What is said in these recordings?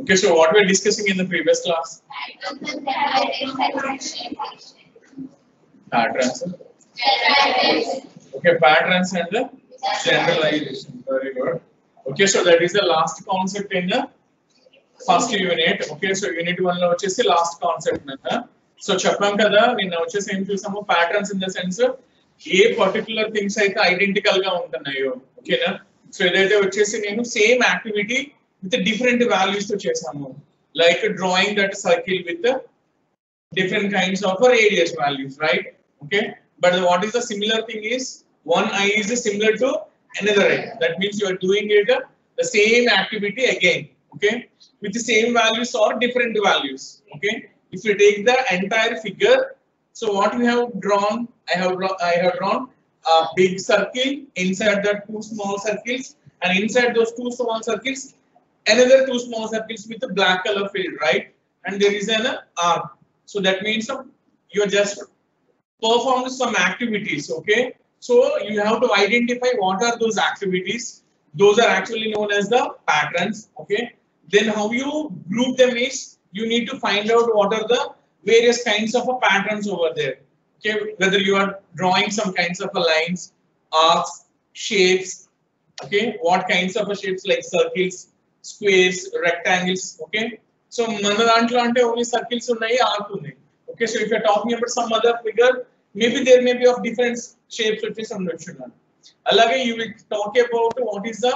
Okay, so what we were discussing in the previous class? Patterns. Okay, patterns and the generalization. Very good. Okay, so that is the last concept in the first unit. Okay, so unit 1 lo vachesi last concept nana. So cheppam kada ninna vachesi em chusamu patterns in the sense A particular things అయితే identical గా ఉంటున్నాయో ఓకేనా. So ఏదైతే వచ్చేసి నేను same activity with different values తో చేసాము, like drawing that circle with different kinds of radius values, right? Okay, but what is the similar thing is one eye is similar to another eye. That means you are doing it the same activity again, okay, with the same values or different values. Okay, if you take the entire figure, so what we have drawn, I have drawn a big circle, inside that two small circles, and inside those two small circles another two small circles with a black color field, right? And there is an arc. So that means you are just performed some activities, okay? So you have to identify what are those activities. Those are actually known as the patterns, okay? Then how you group them is you need to find out what are the various kinds of patterns over there, okay? Whether you are drawing some kinds of lines, arcs, shapes, okay? What kinds of shapes like circles, squares, rectangles, okay? So mana dantlo ante only circles unnayi, arc unnayi. Okay, so if you are talking about some other figure, maybe there may be of different shapes which is unnoted. Alage you will talk about what is the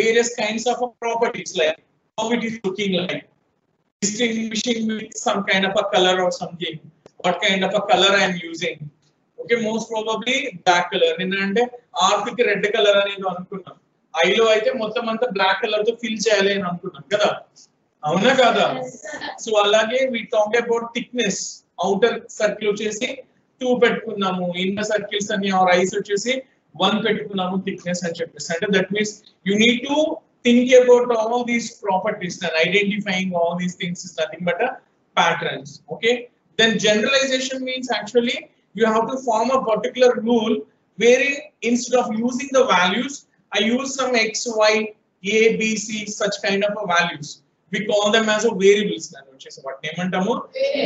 various kinds of properties, like how it is looking like, distinguishing with some kind of a color or something, what kind of a color I am using. Okay, most probably black color. Nennante arc ki red color anedi anukunnam, eye lo aithe mottam anta black color tho fill cheyali ani anukunnam kada. అవునా కాదా? So అలాగే we talk about thickness. outer circle వచ్చేసి 2 పెట్టుకున్నాము, inner circles అన్ని or eyes వచ్చేసి 1 పెట్టుకున్నాము thickness అని చెప్పేసి. అంటే that means you need to think about all these properties and identifying all these things is nothing but a patterns, okay? Then generalization means actually you have to form a particular rule wherein instead of using the values I use some x, y, a, b, c such kind of a values. We call them as a variables. Which is what name antamu?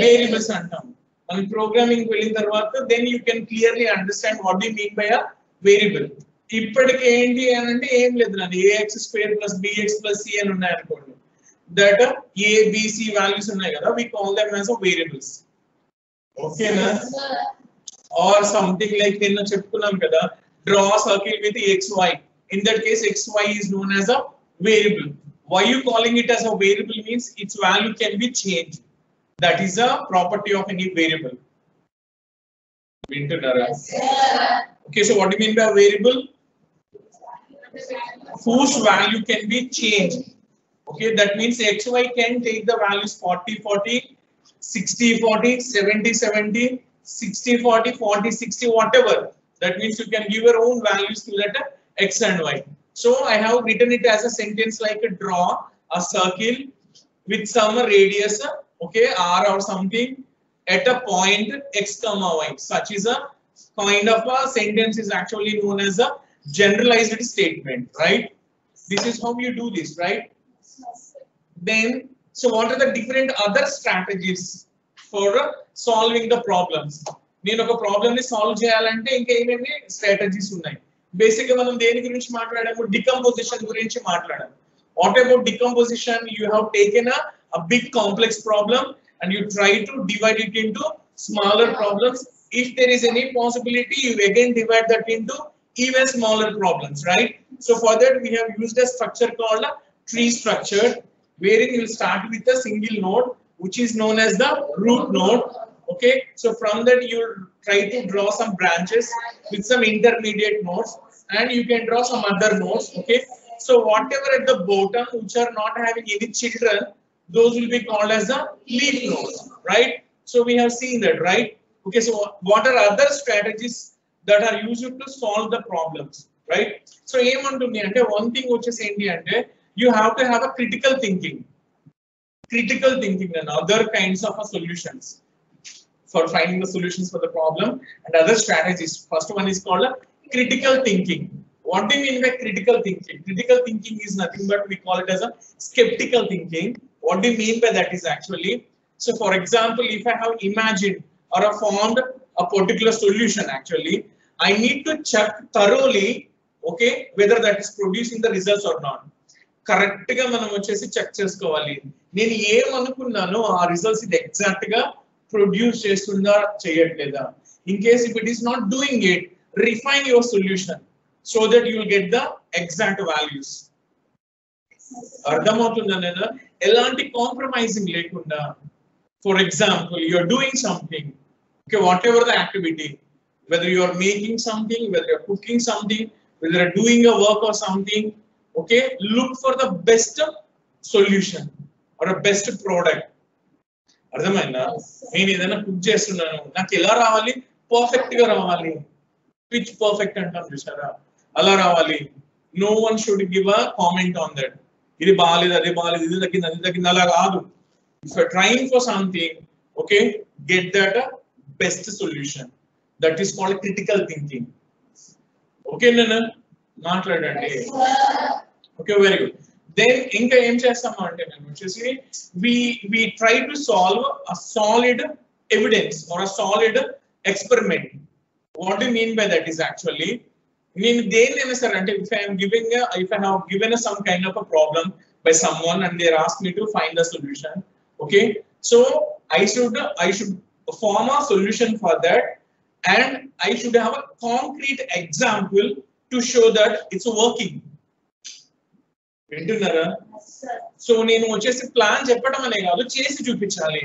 Variables antamu. On programming వెళ్ళిన తర్వాత then you can clearly understand what we mean by a variable. ఇప్పటికి ఏంటి అని అంటే ఏం లేదు నాది ax square plus bx plus c అని ఉన్నాయి అనుకోండి. That a, b, c values ఉన్నాయి కదా, we call them as a variables. Okay na? Or something like నిన్న చెప్పుకున్నాం కదా, draw a circle with xy. In that case xy is known as a variable. Why you calling it as a variable means its value can be changed. That is a property of any variable. Yes, okay, so what do you mean by a variable? Whose value can be changed. Okay, that means xy can take the values 40 40, 60 40, 70 70, 60 40, 40 60, whatever. That means you can give your own values to that x and y. So I have written it as a sentence like draw a circle with some radius, okay, r or something at a point x comma y. Such is a kind of a sentence is actually known as a generalized statement, right? This is how you do this, right? Then so what are the different other strategies for solving the problems? నేను ఒక problem ని solve చేయాలంటే ఇంకా ఏమేమి strategies ఉన్నాయి. Basic గా మనం దేని గురించి మాట్లాడాము? డికంపోజిషన్ గురించి మాట్లాడాము. What about decomposition? You have taken a big complex problem and you try to divide it into smaller problems. If there is any possibility, you again divide that into even smaller problems, right? So for that we have used a structure called a tree structure, wherein you will start with a single node which is known as the root node. Okay, so from that you try to draw some branches with some intermediate nodes and you can draw some other nodes. Okay, so whatever at the bottom which are not having any children, those will be called as the leaf nodes, right? So we have seen that, right? Okay, so what are other strategies that are used to solve the problems, right? So ఏమంటుంది అంటే one thing which is ఏంటి అంటే you have to have a critical thinking and other kinds of solutions for finding the solutions for the problem and other strategies. First one is called critical thinking. What do you mean by critical thinking? Critical thinking is nothing but we call it as a skeptical thinking. What do you mean by that is actually, so for example, if I have imagined or formed a particular solution, actually I need to check thoroughly, okay, whether that is producing the results or not. Correct ga manam vachesi check chesukovali, nenu em anukunnano aa results ఇది exact గా produce chestunda cheyatleda. In case if it is not doing it, refine your solution so that you will get the exact values. అర్థమవుతుందా లేదా? ఎలాంటి compromising లేకుండా. For example, you are doing something, okay, whatever the activity, whether you are making something, whether you are cooking something, whether you are doing a work or something, okay, look for the best solution or a best product. అర్థమైందా? నేను ఏదైనా cook చేస్తున్నాను, నాకు ఎలా రావాలి? Perfect గా రావాలి. Pitch perfect అంటాం చూసారా, అలా రావాలి. No one should give a comment on that. ఇది బాగాలేదు, అదే బాగాలేదు, ఇది తగ్గింది, అది తగ్గింది, అలా కాదు. If you are trying for something, okay, get that best solution. That is called critical thinking. Okay, Nana? మాట్లాడండి. Okay, very good. Then ఇంకా ఏం చేస్తాము అంటే నేను వచ్చేసి we try to solve a solid evidence or a solid experiment. What do you mean by that is actually, నేను దేన్నైనా సరే అంటే if I have given some kind of a problem by someone and they ask me to find the solution, okay, so I should form a solution for that and I should have a concrete example to show that it's working. వింటున్నారా? So నేను వచ్చేసి plan చెప్పడం అనే కాదు, చేసి చూపించాలి.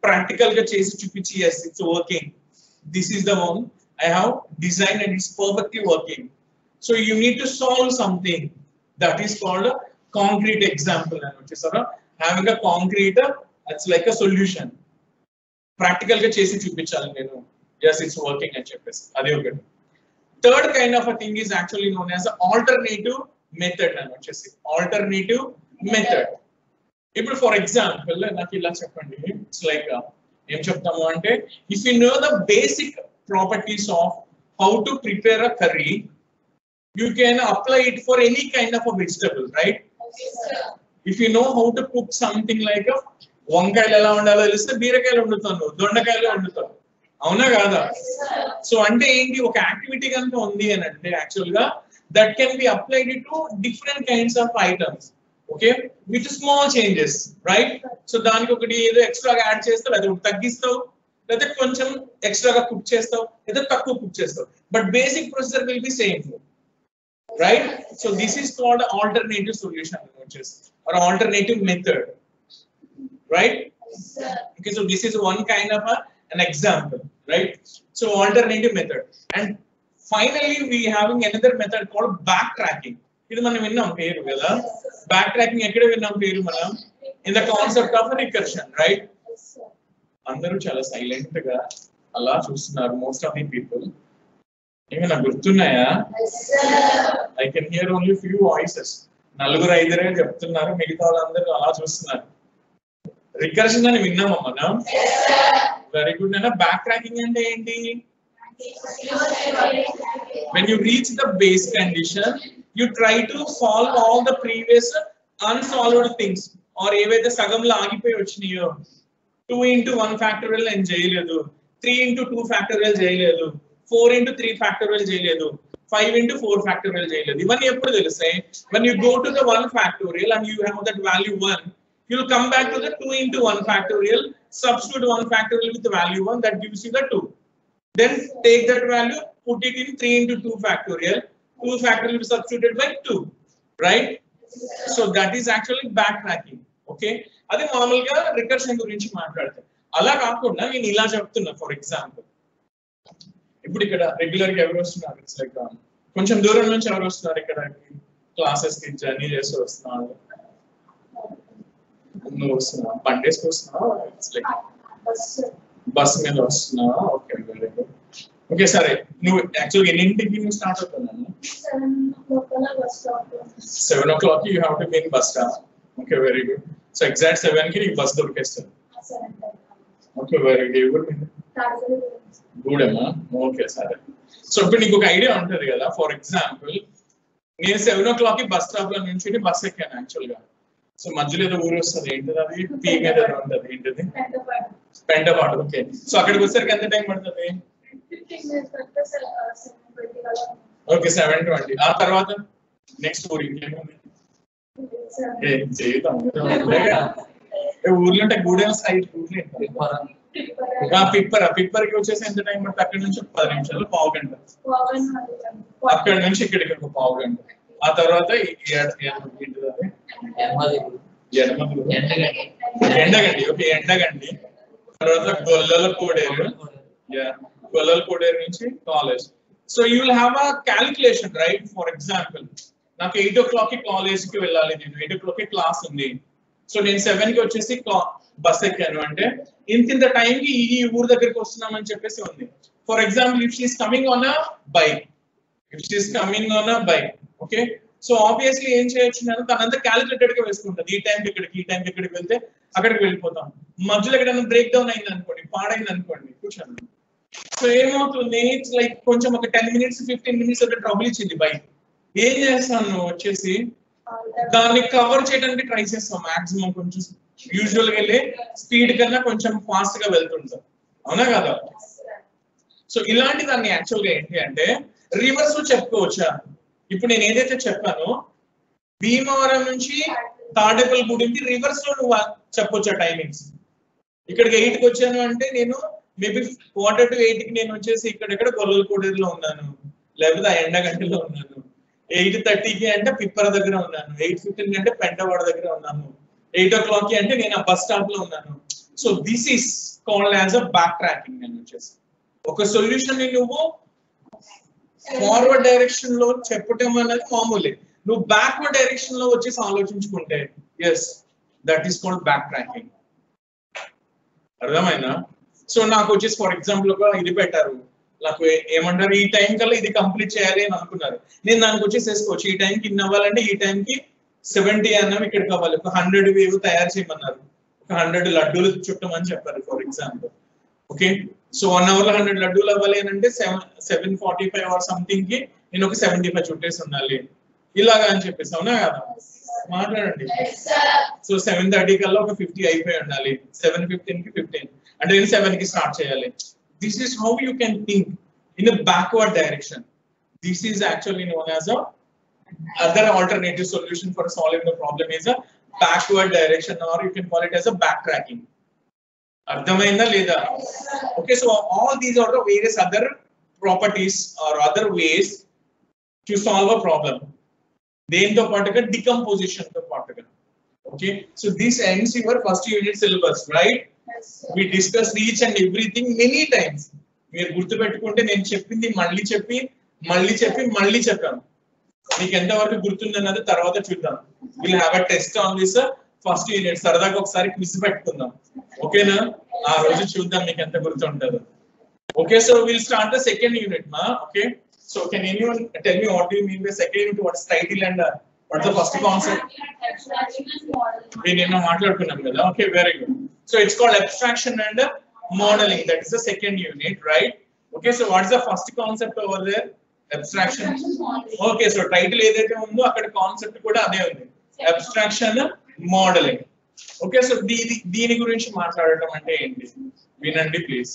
Practical గా చేసి చూపించి yes it's working, this is the one I have designed and it's perfectly working. So you need to solve something, that is called a concrete example. And వచ్చేసారా, having a concrete, it's like a solution. Practical గా చేసి చూపించాలి నేను, yes it's working అని చెప్పేసి. అదే ఒకటి. Third kind of a thing is actually known as alternative method అని వచ్చేసి. Alternative method. ఇప్పుడు ఫర్ ఎగ్జాంపుల్ నాకు ఇలా చెప్పండి, ఇట్స్ లైక్ ఏం చెప్తాము అంటే, if you know the basic properties of how to prepare a curry, you can apply it for any kind of a vegetable, right? If you know how to cook something like a వంకాయలు ఎలా ఉండాలో తెలిస్తే బీరకాయలు వండుతాను, దొండకాయలు వండుతాను, అవునా కాదా? సో అంటే ఏంటి, ఒక యాక్టివిటీ కనుక ఉంది అని అంటే యాక్చువల్ గా that can be applied to different kinds of items, okay, with small changes, right? So దానికి ఒకటి ఏదో ఎక్స్ట్రాగా యాడ్ చేస్తావు, లేదా తగ్గిస్తావు, లేదా కొంచెం ఎక్స్ట్రాగా కుక్ చేస్తావు, లేదా తక్కువ కుక్ చేస్తావు, but basic procedure will be same, right? So this is called alternative solution or alternative method, right? Okay, so this is one kind of an example, right? So alternative method. And finally we having another method called backtracking. Idu manam vinnam peru kada, backtracking ekkada vinnam peru manam, in the concept of recursion, right? Andaru chala silent ga ala chustunnaru, most of the people. ఏమైనా గుర్తున్నాయా? I can hear only few voices. నలుగురు ఐదురే చెప్తున్నారు, మిగతా వాళ్ళందరూ అలా చూస్తున్నారు. Recursion అని విన్నామా మనం? Very good. అయినా బ్యాక్ ట్రాకింగ్ అంటే ఏంటి? When you reach the base condition, you try to solve all the previous unsolved things, or ఏవైతే సగంలో ఆగిపోయి వచ్చినాయో, 2 into 1 factorial అని చేయలేదు, 3 into 2 factorial చేయలేదు, 4 into 3 factorial చేయలేదు, 5 into 4 factorial చేయలేదు. ఇవన్నీ ఎప్పుడు తెలుస్తాయి? When you go to the 1 factorial and you have that value 1, you will come back to the 2 into 1 factorial, substitute 1 factorial with the value 1, that gives you the 2. Then take that value, put it in 3 into 2 factorial, 2 factorial is substituted by 2, right? So that is actually backtracking, okay? అది మామూలుగా recursion గురించి మాట్లాడతాం. అలా కాకుండా నేను ఇలా చెప్తున్నా, for example ఇప్పుడు ఇక్కడ రెగ్యులర్ గా ఎవరు వస్తున్నారు, ఇట్స్ లైక్ కొంచెం దూరం నుంచి ఎవరు వస్తున్నారు ఇక్కడ క్లాసెస్ కి జర్నీ చేసి వస్తున్నారు, నువ్వు వస్తున్నావు, బండేస్కి వస్తున్నావు, ఇట్స్ లైక్ బస్ మీద వస్తున్నావా? Okay, very good. ఓకే, సరే, నువ్వు యాక్చువల్గా ఎన్నింటికి నువ్వు స్టార్ట్ అవుతున్నాను? 7 o'clock you have to be in bus stop. Okay, very good. So exact 7 కి నీకు బస్ దొరికేస్తుంది. Okay, very good. గుడ్ అమ్మా. ఓకే, సరే. సో ఇప్పుడు నీకు ఒక ఐడియా ఉంటుంది కదా, ఫర్ ఎగ్జాంపుల్ నేను 7 o'clock కి బస్ స్టాప్ లో నుంచి బస్ ఎక్కాను యాక్చువల్ గా. సో మధ్యలో ఏదో ఊరు వస్తుంది, ఏంటిది అది? పీ మీద ఉంటుంది, ఏంటిది? పెంటపాడు. ఓకే, సో అక్కడికి వచ్చేసరికి ఎంత టైం పడుతుంది? ఓకే 7:20. ఆ తర్వాత నెక్స్ట్ ఊరు ఇంకేముంది? ఊర్లో అంటే గూడెం సైడ్ పిప్పర్కి వచ్చేసి ఎంత టైం పడుతుంది? అక్కడి నుంచి 10 నిమిషాలు, పావు గంట. అక్కడి నుంచి ఇక్కడికి ఒక పావు గంట. ఆ తర్వాత ఎండగండి. ఓకే, ఎండగండి. తర్వాత గొల్లల కోడేరు. గొల్లల కోడేరు నుంచి college. So you will have a calculation, right? For example నాకు 8 o'clock కి కాలేజ్ కి వెళ్ళాలి, నేను 8 o'clock కి క్లాస్ ఉంది. సో నేను 7 కి వచ్చేసి బస్ ఎక్కాను అంటే ఇంత టైం కి ఈ ఊరు దగ్గరికి వస్తున్నామని చెప్పేసి ఉంది. For example if she is coming on a bike, okay, so obviously ఏం చేయొచ్చు, నేను తనంతా క్యాలిక్యులేటెడ్ గా వేసుకుంటుంది. ఈ టైంకి ఇక్కడికి, ఈ టైంకి ఇక్కడికి వెళ్తే అక్కడికి వెళ్ళిపోతాం. మధ్యలో ఎక్కడైనా బ్రేక్ డౌన్ అయింది అనుకోండి, పాడైంది అనుకోండి, కూర్చోండి. సో ఏమవుతుంది, ఇట్స్ లైక్ కొంచెం ఒక 10 minutes 15 minutes ఒక ట్రబుల్ ఇచ్చింది బైక్. ఏం చేస్తాను వచ్చేసి దాన్ని కవర్ చేయడానికి ట్రై చేస్తాం మాక్సిమం. కొంచెం యూజువల్ గా వెళ్ళి స్పీడ్ కన్నా కొంచెం ఫాస్ట్ గా వెళ్తుంటాం, అవునా కదా? సో ఇలాంటి దాన్ని యాక్చువల్ గా ఏంటి అంటే రివర్స్ చెప్పుకోవచ్చా? ఇప్పుడు నేను ఏదైతే చెప్పానో భీమవరం నుంచి తాడేపల్లిగూడెంకి రివర్స్ లో నువ్వు చెప్పొచ్చా టైమింగ్స్? ఇక్కడికి 8కి వచ్చాను అంటే నేను మేబీ 7:45 నేను వచ్చేసి ఇక్కడ గొల్లల కోడేరులో ఉన్నాను, లేకపోతే ఆ ఎండగంటలో ఉన్నాను. 8:30కి అంటే పిప్పర దగ్గర ఉన్నాను, 8:15 అంటే పెంటవాడ దగ్గర ఉన్నాను, 8 o'clock అంటే నేను ఆ బస్ స్టాప్ లో ఉన్నాను. So this is called as a back tracking. నేను వచ్చేసి ఒక సొల్యూషన్ ని నువ్వు ఫార్వర్డ్ డైరెక్షన్ లో చెప్పటం అనేది మామూలే, నువ్వు బ్యాక్వర్డ్ డైరెక్షన్ లో వచ్చేసి ఆలోచించుకుంటే yes that is called backtracking. అర్థమైనా? సో నాకు వచ్చేసి ఫర్ ఎగ్జాంపుల్ ఒక ఇది పెట్టారు, నాకు ఏమంటారు, ఈ టైం కల్లా ఇది కంప్లీట్ చేయాలి అని అనుకున్నారు. నేను దానికి వచ్చేసి వేసుకోవచ్చు, ఈ టైంకి ఇన్ని అవ్వాలంటే ఈ టైంకి 70 అన్నం ఇక్కడికి అవ్వాలి, ఒక 100 వేవ్ తయారు చేయమన్నారు, ఒక 100 లడ్డూలు చుట్టమని చెప్పారు for example. Okay, so 1 hour లో 100 లడ్డూలు అవ్వాలి అని అంటే 7:45 or సంథింగ్ కి నేను ఒక 75 చుట్టేసి ఉండాలి, ఇలాగా అని చెప్పేసి. అవునా కదా? మాట్లాడండి. సో 7:30 కల్లా ఒక 50 అయిపోయి ఉండాలి, 7:15 కి 15 అంటే నేను 7 కి స్టార్ట్ చేయాలి. This is how you can think in a backward direction. This is actually known as a other alternative solution for solving the problem is a backward direction, or you can call it as a backtracking. Ardhamainda leda? Okay, so all these are the various other properties or other ways to solve a problem. Dento particle decomposition to particle. Okay, so this ends your first unit syllabus, right? We discussed each and everything many times. మీరు గుర్తుపెట్టుకుంటే నేను చెప్పింది మళ్ళీ చెప్పాను. మీకు ఎంతవరకు గుర్తుందన్నది తర్వాత చూద్దాం. Will have a test on this first unit. సరదాగా ఒకసారి క్విజ్ పెట్టుకుందాం, ఓకేనా? ఆ రోజు చూద్దాం మీకు ఎంత గుర్తుంటుందో. Okay, so will start the second unit మా. Okay, so can anyone tell me what do you mean by second unit? What's title and what's the first concept? we నిన్న మాట్లాడుకున్నాం కదా. Okay, very good. So it's called abstraction and modeling. That is the second unit, right? Okay, so what's the first concept over there? Abstraction. Okay, so title ఏదైతే ఉందో అక్కడ concept కూడా అదే ఉంది, abstraction modeling. Okay, so దీని గురించి మాట్లాడటం అంటే ఏంటి వినండి ప్లీజ్.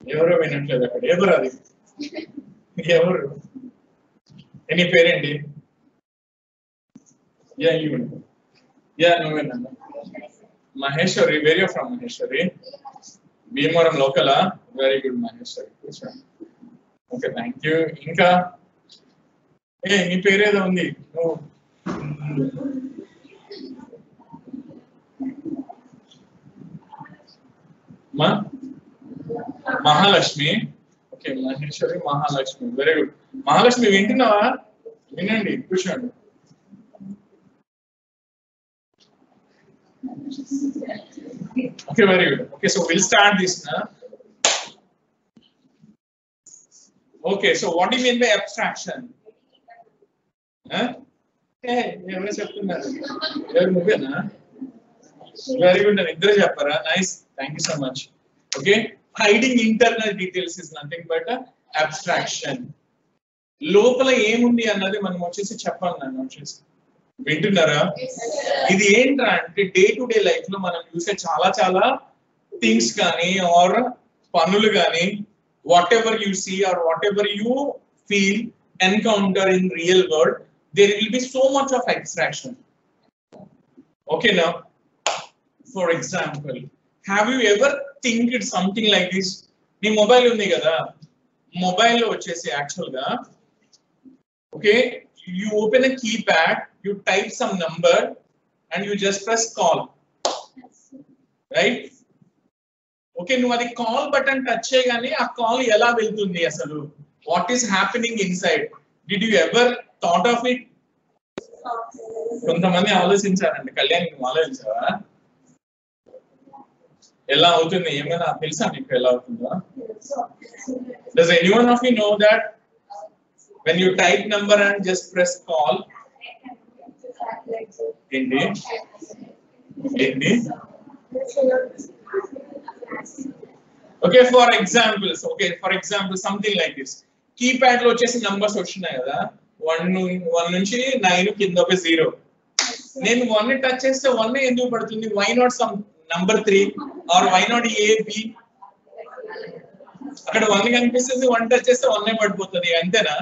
ఎవరో వినట్లేదు అక్కడ, ఎవరు అది? ఎవరు? ఎనీ పేరేంటి? నువ్వేనా? Maheshwari, where you from? Maheshwari, Bhimavaram local. Very good, Maheshwari. Okay, thank you. Inka, నీ పేరు ఏదో ఉంది. Mahalakshmi. Okay, Maheshwari Mahalakshmi, very good. Mahalakshmi వింటున్నావా? వినండి, కూర్చోండి. Okay, very good. Okay, so we'll start this now. Okay, so what do you mean by abstraction? Hey, ఎవరు చెప్తున్నారు? ఎవరు నువ్వేనా? Very good. ఇద్దరు చెప్పారా? Nice. Thank you so much. Okay, hiding internal details is nothing but abstraction. లోపల ఏముంది అన్నది మనం వచ్చేసి చెప్పాలి. నన్ను వచ్చేసి వింటున్నారా? ఇది ఏంట్రా అంటే డే టు డే లైఫ్ లో మనం చూసే చాలా చాలా థింగ్స్ కానీ ఆర్ పనులు కానీ whatever you see or whatever you feel encounter in real world there will be so much of extraction. ఓకేనా? For example, have you ever thinked something like this? నీ mobile ఉంది కదా, మొబైల్లో వచ్చేసి actual గా okay, you open a keypad, you type some number and you just press call, right? Okay, nu adi call button touch cheyagane aa call ela veltundi asalu? What is happening inside? Did you ever thought of it? కొంతమంది ఆలోచించారండి. కళ్యాణ్ నువ్వు ఆలోచించావా ఎలా అవుతుంది? ఏమైనా తెలుసా మీకు ఎలా అవుతుందో? Does anyone of you know that when you type number and just press call? Hindi. Okay, for examples, something like this. Keypad lo chesi numbers వచ్చున్నాయి కదా, 1 నుంచి 9 కింద ఒక 0. నేను 1 ని టచ్ చేస్తే 1 ఎందుకు పడుతుంది? why not some number 3 or why not a b? అక్కడ 1 కనిపిస్తుంది, 1 టచ్ చేస్తే 1 పడిపోతుంది, అంతేనా?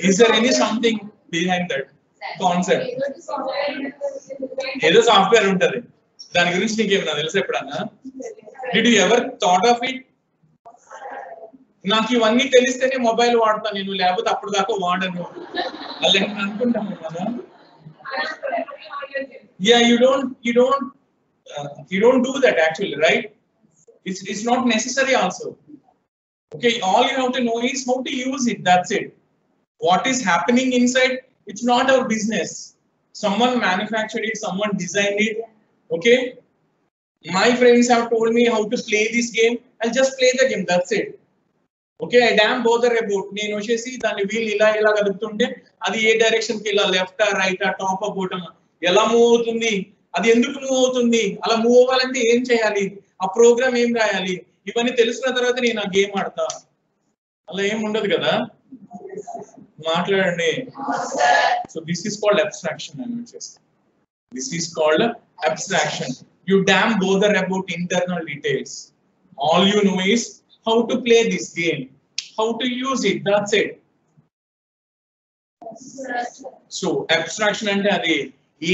Is there any something behind that concept? ఏదో సాఫ్ట్వేర్ ఉంటది, దాని గురించి నీకు ఏమన్నా తెలుసా ఎప్పుడన్నా? Did you ever thought of it? నాకు ఇవన్నీ తెలిస్తేనే మొబైల్ వాడతాను నేను, లేకపోతే అప్పుడు దాకా వాడను అలా అనుకుంటాము కదా. Yeah, you don't do that actually, right? It's not necessary also. Okay, all you have to know is how to use it, that's it. What is happening inside, it's not our business. Someone manufactured it, someone designed it. Okay, my friends have told me how to play this game, I'll just play the game, that's it. Okay, I damn bother about నేను వచ్చేసి దాని wheel ఇలా ఇలా కదుపుతుంటే అది ఏ direction కి, ఇలా left right top bottom ఎలా move అవుతుంది, అది ఎందుకు మూవ్ అవుతుంది, అలా మూవ్ అవ్వాలంటే ఏం చేయాలి, ఆ ప్రోగ్రామ్ ఏం రాయాలి, ఇవన్నీ తెలుసుకున్న తర్వాత నేను ఆ గేమ్ ఆడతా. అలా ఏం ఉండదు కదా, మాట్లాడండి. So this is called abstraction అని వచ్చేసి. This is called abstraction. You don't bother about internal details. All you know is how to play this game, how to use it, that's it. So abstraction అంటే అది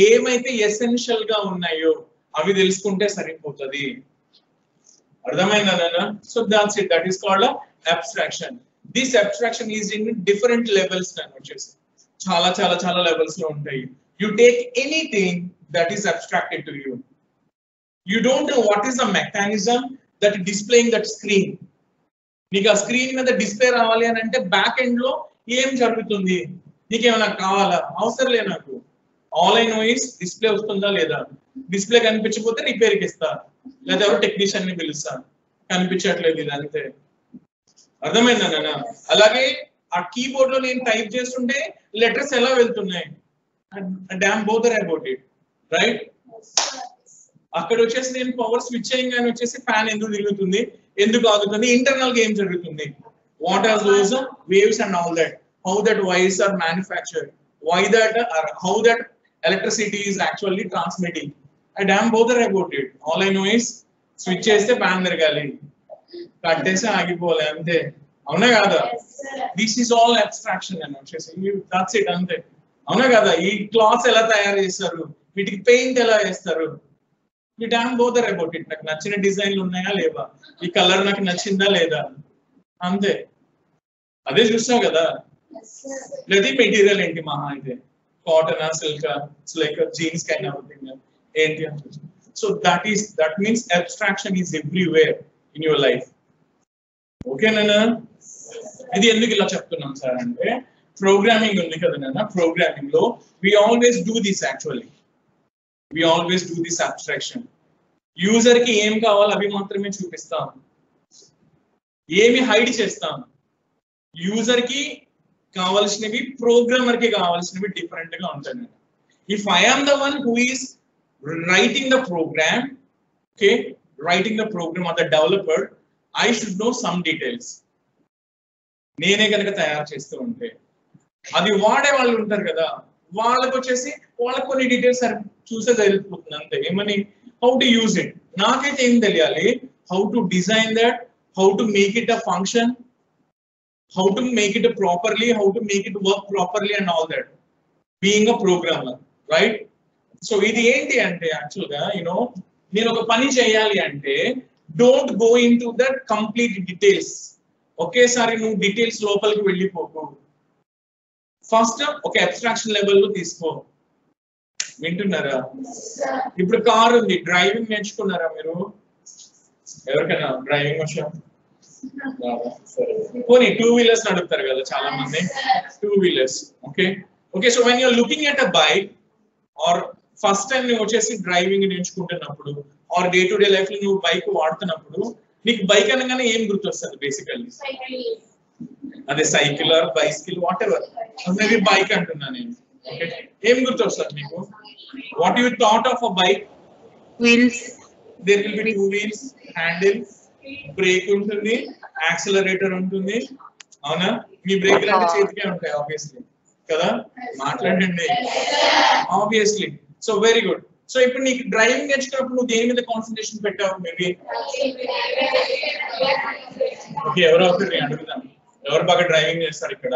ఏమైతే essential గా ఉన్నాయో అవి తెలుసుకుంటే సరిపోతుంది. అర్థమైందా నాన్న? So that's it, that is called abstraction. This abstraction is in different levels నాన్న వచ్చేసి. చాలా చాలా చాలా లెవెల్స్ లో ఉంటాయి. You take anything that is abstracted to you. You don't know what is the mechanism that displaying that screen. నీకు ఆ screen మీద డిస్ప్లే రావాలి అని అంటే బ్యాక్ ఎండ్ లో ఏం జరుగుతుంది, నీకేమైనా కావాలా? అవసరం లేదు నాకు. All I know is display వస్తుందా లేదా, డిస్ప్లే కనిపించకపోతే రిపేర్కి ఇస్తా, లేదా ఎవరు టెక్నీషియన్ ని పిలుస్తా, కనిపించట్లేదు ఇది అంతే. అర్థమైందా నాన్న? అలాగే ఆ కీబోర్డ్ లో నేను టైప్ చేస్తుంటే లెటర్స్ ఎలా వెళ్తున్నాయి, don't bother about it, right? అక్కడ వచ్చేసి నేను పవర్ స్విచ్ చేయగానే వచ్చేసి ఫ్యాన్ ఎందుకు తిరుగుతుంది, ఎందుకు ఆగుతుంది, ఇంటర్నల్ గా ఏం జరుగుతుంది, what are those waves and all that, how that wires are manufactured, why that or how that electricity is actually transmitting. I damn bother about it. All I know is switch చేస్తే fan తిరగాలి, కట్టేసి ఆగిపోలే, అంతే. అవునా కదా? This is all abstraction అని వచ్చేసి, that's it, అంతే. అవునా కదా? ఈ క్లాత్స్ ఎలా తయారు చేస్తారు, వీటికి పెయింట్ ఎలా వేస్తారు, ఈ డామ్ బోదర్ అబౌట్ ఇట్. నాకు నచ్చిన డిజైన్లు ఉన్నాయా లేవా, ఈ కలర్ నాకు నచ్చిందా లేదా, అంతే. అదే చూస్తావు కదా. ప్రతి మెటీరియల్ ఏంటి మహా అయితే cotton, silk, like jeans kind of thing ఏంటి అని. So that means abstraction is everywhere in your life. ఓకేనా? ఇది ఎందుకు ఇలా చెప్తున్నాం సార్ అంటే, ప్రోగ్రామింగ్ ఉంది కదా నాన్న, ప్రోగ్రామింగ్ లో we always do this actually. We always do this abstraction. User కి ఏం కావాలో అవి మాత్రమే చూపిస్తాం, ఏమి హైడ్ చేస్తాం. యూజర్ కి కావాల్సినవి ప్రోగ్రామర్ కి కావాల్సినవి డిఫరెంట్ గా ఉంటాయి. If I am the one who is writing the program, okay, writing the program or the developer, I should know some details. నేనే కనుక తయారు చేస్తూ ఉంటే అది వాడే వాళ్ళు ఉంటారు కదా, వాళ్ళకి వచ్చేసి వాళ్ళకి కొన్ని డీటెయిల్స్ చూసే జరిగిపోతుంది అంతే. ఏమని హౌ టు యూజ్ ఇట్, నాకైతే ఏం తెలియాలి, how to design that, how to make it a function, how to make it properly, how to make it work properly and all that, being a programmer, right? So ఇది ఏంటి అంటే actual గా నేను ఒక పని చేయాలి అంటే don't go in to that complete details. ఒకేసారి నువ్వు డీటెయిల్స్ లోపలికి వెళ్ళిపోకు. ఫస్ట్ ఒక అబ్స్ట్రాక్షన్ లెవెల్లో తీసుకో. వింటున్నారా? ఇప్పుడు కార్ ఉంది, డ్రైవింగ్ నేర్చుకున్నారా మీరు? ఎవరికైనా డ్రైవింగ్ వచ్చా? పోనీ 2 వీలర్స్ నడుపుతారు కదా చాలా మంది, 2 wheelers. Okay so when you're looking at a bike or first time నువ్వు వచ్చేసి డ్రైవింగ్ నేర్చుకుంటున్నప్పుడు or day to day life లో నువ్వు బైక్ వాడుతున్నప్పుడు నీకు బైక్ అనగానే ఏం గుర్తొస్తుంది బేసికల్లీ? అదే cycle or bicycle whatever, maybe bike అంటున్నా నేను. ఓకే ఏం గుర్తొస్తుంది మీకు? What you thought of a bike? Wheels. There will be 2 wheels, handle, brake ఉంటుంది, యాక్సిలరేటర్ ఉంటుంది. అవునా? మీ బ్రేక్ అంటే చేతికే ఉంటాయి ఆబ్వియస్లీ కదా, మాట్లాడండి obviously. So very good. So ఇప్పుడు నీకు డ్రైవింగ్ నేర్చుకున్నప్పుడు నువ్వు దేని మీద కాన్సన్ట్రేషన్ పెట్టావు? మేబీ ఓకే ఎవరో ఒకరిని అడుగుదాం, ఎవరు బాగా డ్రైవింగ్ చేస్తారు ఇక్కడ?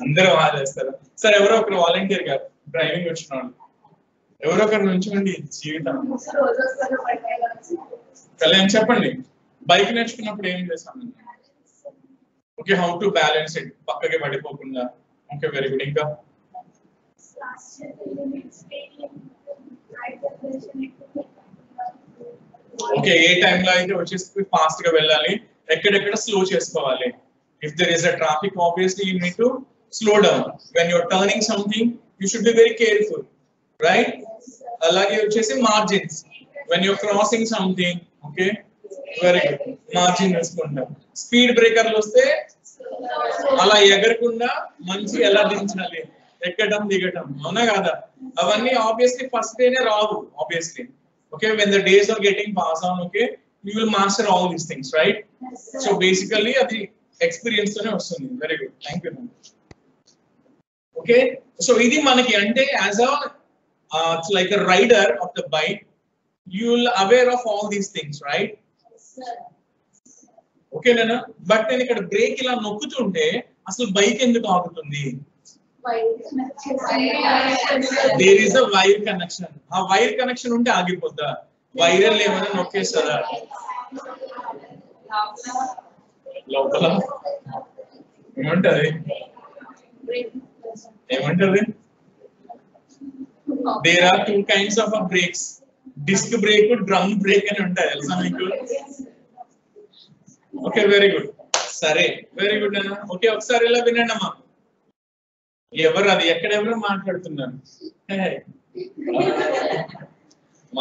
అందరూ బాగా చేస్తారు. సరే ఎవరో ఒకరు వాలంటీర్ గారు డ్రైవింగ్ వచ్చిన వాళ్ళు ఎవరో ఒకరు నుంచోండి. జీవితం కళ్యాణ్ చెప్పండి, బైక్ నేర్చుకున్నప్పుడు ఏం చేస్తాను? Okay how to balance it, పక్కకి పడిపోకుండా. Okay very good. ఇంకా ఓకే ఏ టైంలో అయితే వచ్చేసి ఫాస్ట్ గా వెళ్ళాలి, ఎక్కడెక్కడ స్లో చేసుకోవాలి. If there is a traffic obviously you need to slow down. When you're turning something you should be very careful, right? అలాగే వచ్చేసి margins, when you're crossing something. Okay very good, margin వేసుకుంటాం. Speed బ్రేకర్లు వస్తే అలా ఎగరకుండా మంచి ఎలా దించాలి, ఎక్కడం దిగటం, అవునా కాదా? అవన్నీ ఆబ్వియస్లీ ఫస్ట్ డేనే రావు obviously. Okay when the days are getting pass on, okay you will master all these things, right? So basically అది ఎక్స్పీరియన్స్ తోనే వస్తుంది. Very good, thank you. Okay so ఇది మనకి అంటే as a like a rider of the bike, you will aware of all these things, right? Okay నేనా? But నేను ఇక్కడ brake ఇలా నొక్కుతుంటే అసలు బైక్ ఎందుకు ఆగుతుంది? There is a wire connection. ఆ వైర్ కనెక్షన్ ఉంటే ఆగిపోద్దా? వైరల్ ఏమైనా నొక్కేస్తుందా లోపల? ఏమంటది? ఏమంటది? There are 2 kinds of brakes, disc brake, drum brake అని ఉంటాయి తెలుసా మీకు? Okay very good. సరే వెరీ గుడ్ అన్న. ఓకే ఒకసారి ఇలా వినండి అమ్మా. ఎవరు అది ఎక్కడెవరో మాట్లాడుతున్నారు,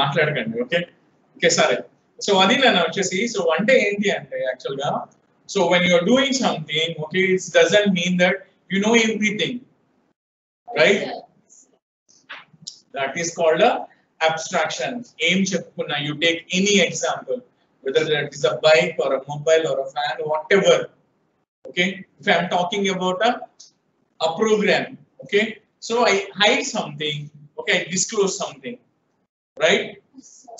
మాట్లాడకండి. ఓకే ఓకే సరే. సో అది నేను వచ్చేసి సో అంటే ఏంటి అంటే యాక్చువల్ గా so when you're doing something, okay it doesn't mean that you know everything, right? That is called a abstraction. Aim చెప్పుకున్నా, you take any example, whether that is a bike or a mobile or a fan, whatever. Okay, if I am talking about a program, okay, so I hide something, okay, I disclose something, right?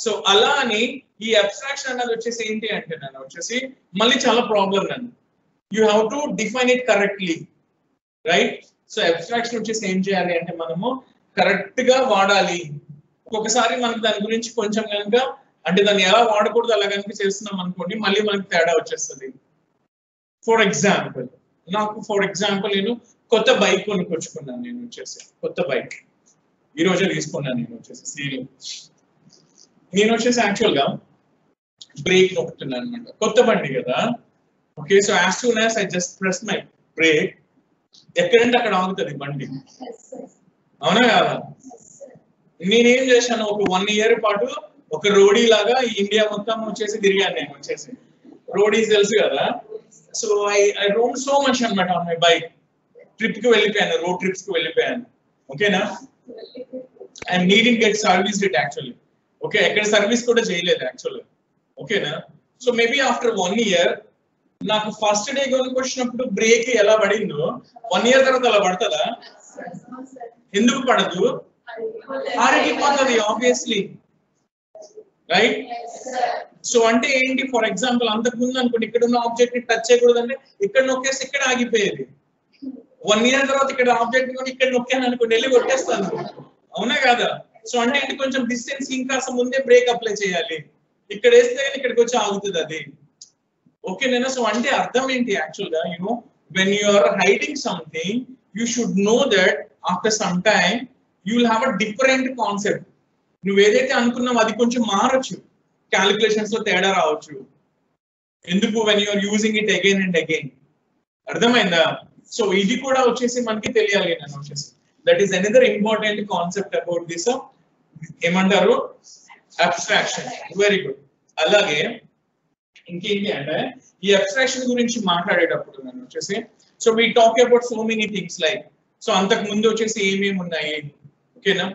So అలా అని ఈ abstraction అన్నది వచ్చేసి ఏంటి అంటే నేను వచ్చేసి మళ్ళీ చాలా ప్రాబ్లం నన్ను. You have to define it correctly, right? So abstraction వచ్చేసి ఏం చేయాలి అంటే మనము కరెక్ట్ గా వాడాలి. ఒక్కొక్కసారి మనకు దాని గురించి కొంచెం కనుక అంటే దాన్ని ఎలా వాడకూడదు అలా కనుక చేస్తున్నాం అనుకోండి మళ్ళీ మనకి తేడా వచ్చేస్తుంది. ఫర్ ఎగ్జాంపుల్ నేను కొత్త బైక్ కొనుక్కొచ్చుకున్నాను. నేను వచ్చేసి కొత్త బైక్ ఈ రోజే తీసుకున్నాను. నేను వచ్చేసి యాక్చువల్ గా బ్రేక్ నొక్కుతున్నాను అనమాట. కొత్త బండి కదా. Okay so as soon as I just press my break, ఎక్కడంటే అక్కడ ఆగుతుంది బండి, అవునా కదా? నేనేం చేశాను, ఒక 1 year పాటు ఒక రోడీ లాగా ఇండియా మొత్తం వచ్చేసి తిరిగాను. నేను వచ్చేసి రోడీస్ తెలుసు కదా. So I roam so much అనమాట ఆన్ మై బైక్. ట్రిప్ కి వెళ్ళిపోయాను, రోడ్ ట్రిప్స్ కి వెళ్ళిపోయాను. ఓకేనా? I needn't get service it actually. Okay ఎక్కడ సర్వీస్ కూడా చేయలేదు యాక్చువల్లీ. ఓకేనా? సో మేబీ ఆఫ్టర్ 1 year నాకు ఫస్ట్ డే కొనుక్కొచ్చినప్పుడు బ్రేక్ ఎలా పడిందో 1 year తర్వాత అలా పడుతుందా? ఎందుకు పడదు? ఆరిగిపోతుంది ఆబ్వియస్లీ, రైట్? సో అంటే ఏంటి, ఫర్ ఎగ్జాంపుల్ అంతకు ముందు అనుకోండి ఇక్కడ ఉన్న ఆబ్జెక్ట్ ని టచ్ చేయకూడదు అంటే ఇక్కడ నొక్కేసి ఇక్కడ ఆగిపోయేది. 1 year తర్వాత ఇక్కడ ఆబ్జెక్ట్ ని ఇక్కడ నొక్కాను అనుకోండి వెళ్ళి కొట్టేస్తాను, అవునా కాదా? సో అంటే ఏంటి, కొంచెం డిస్టెన్స్ ఇంకా ముందే బ్రేక్ అప్లై చేయాలి, ఇక్కడ వేస్తే ఇక్కడికి వచ్చి ఆగుతుంది అది. ఓకేనా? సో అంటే అర్థం ఏంటి యాక్చువల్ గా, you know when you are hiding something you should know that after some time you will have a different concept. నువ్వు ఏదైతే అనుకున్నావు అది కొంచెం మారచ్చు, క్యాలిక్యులేషన్స్ లో తేడా రావచ్చు. ఎందుకు? when you are using it again and again. అర్థమైందా? సో ఇది కూడా వచ్చేసి మనకి తెలియాలి. నేను వచ్చేసి that is another important concept about this ఏమంటారు, అబ్స్ట్రాక్షన్. Very good. అలాగే ఇంకేంటి అంటే ఈ అబ్స్ట్రాక్షన్ గురించి మాట్లాడేటప్పుడు నేను వచ్చేసి so we talk about so many things like, so అంతకు ముందు వచ్చేసి ఏమేమి ఉన్నాయి, ఓకేనా?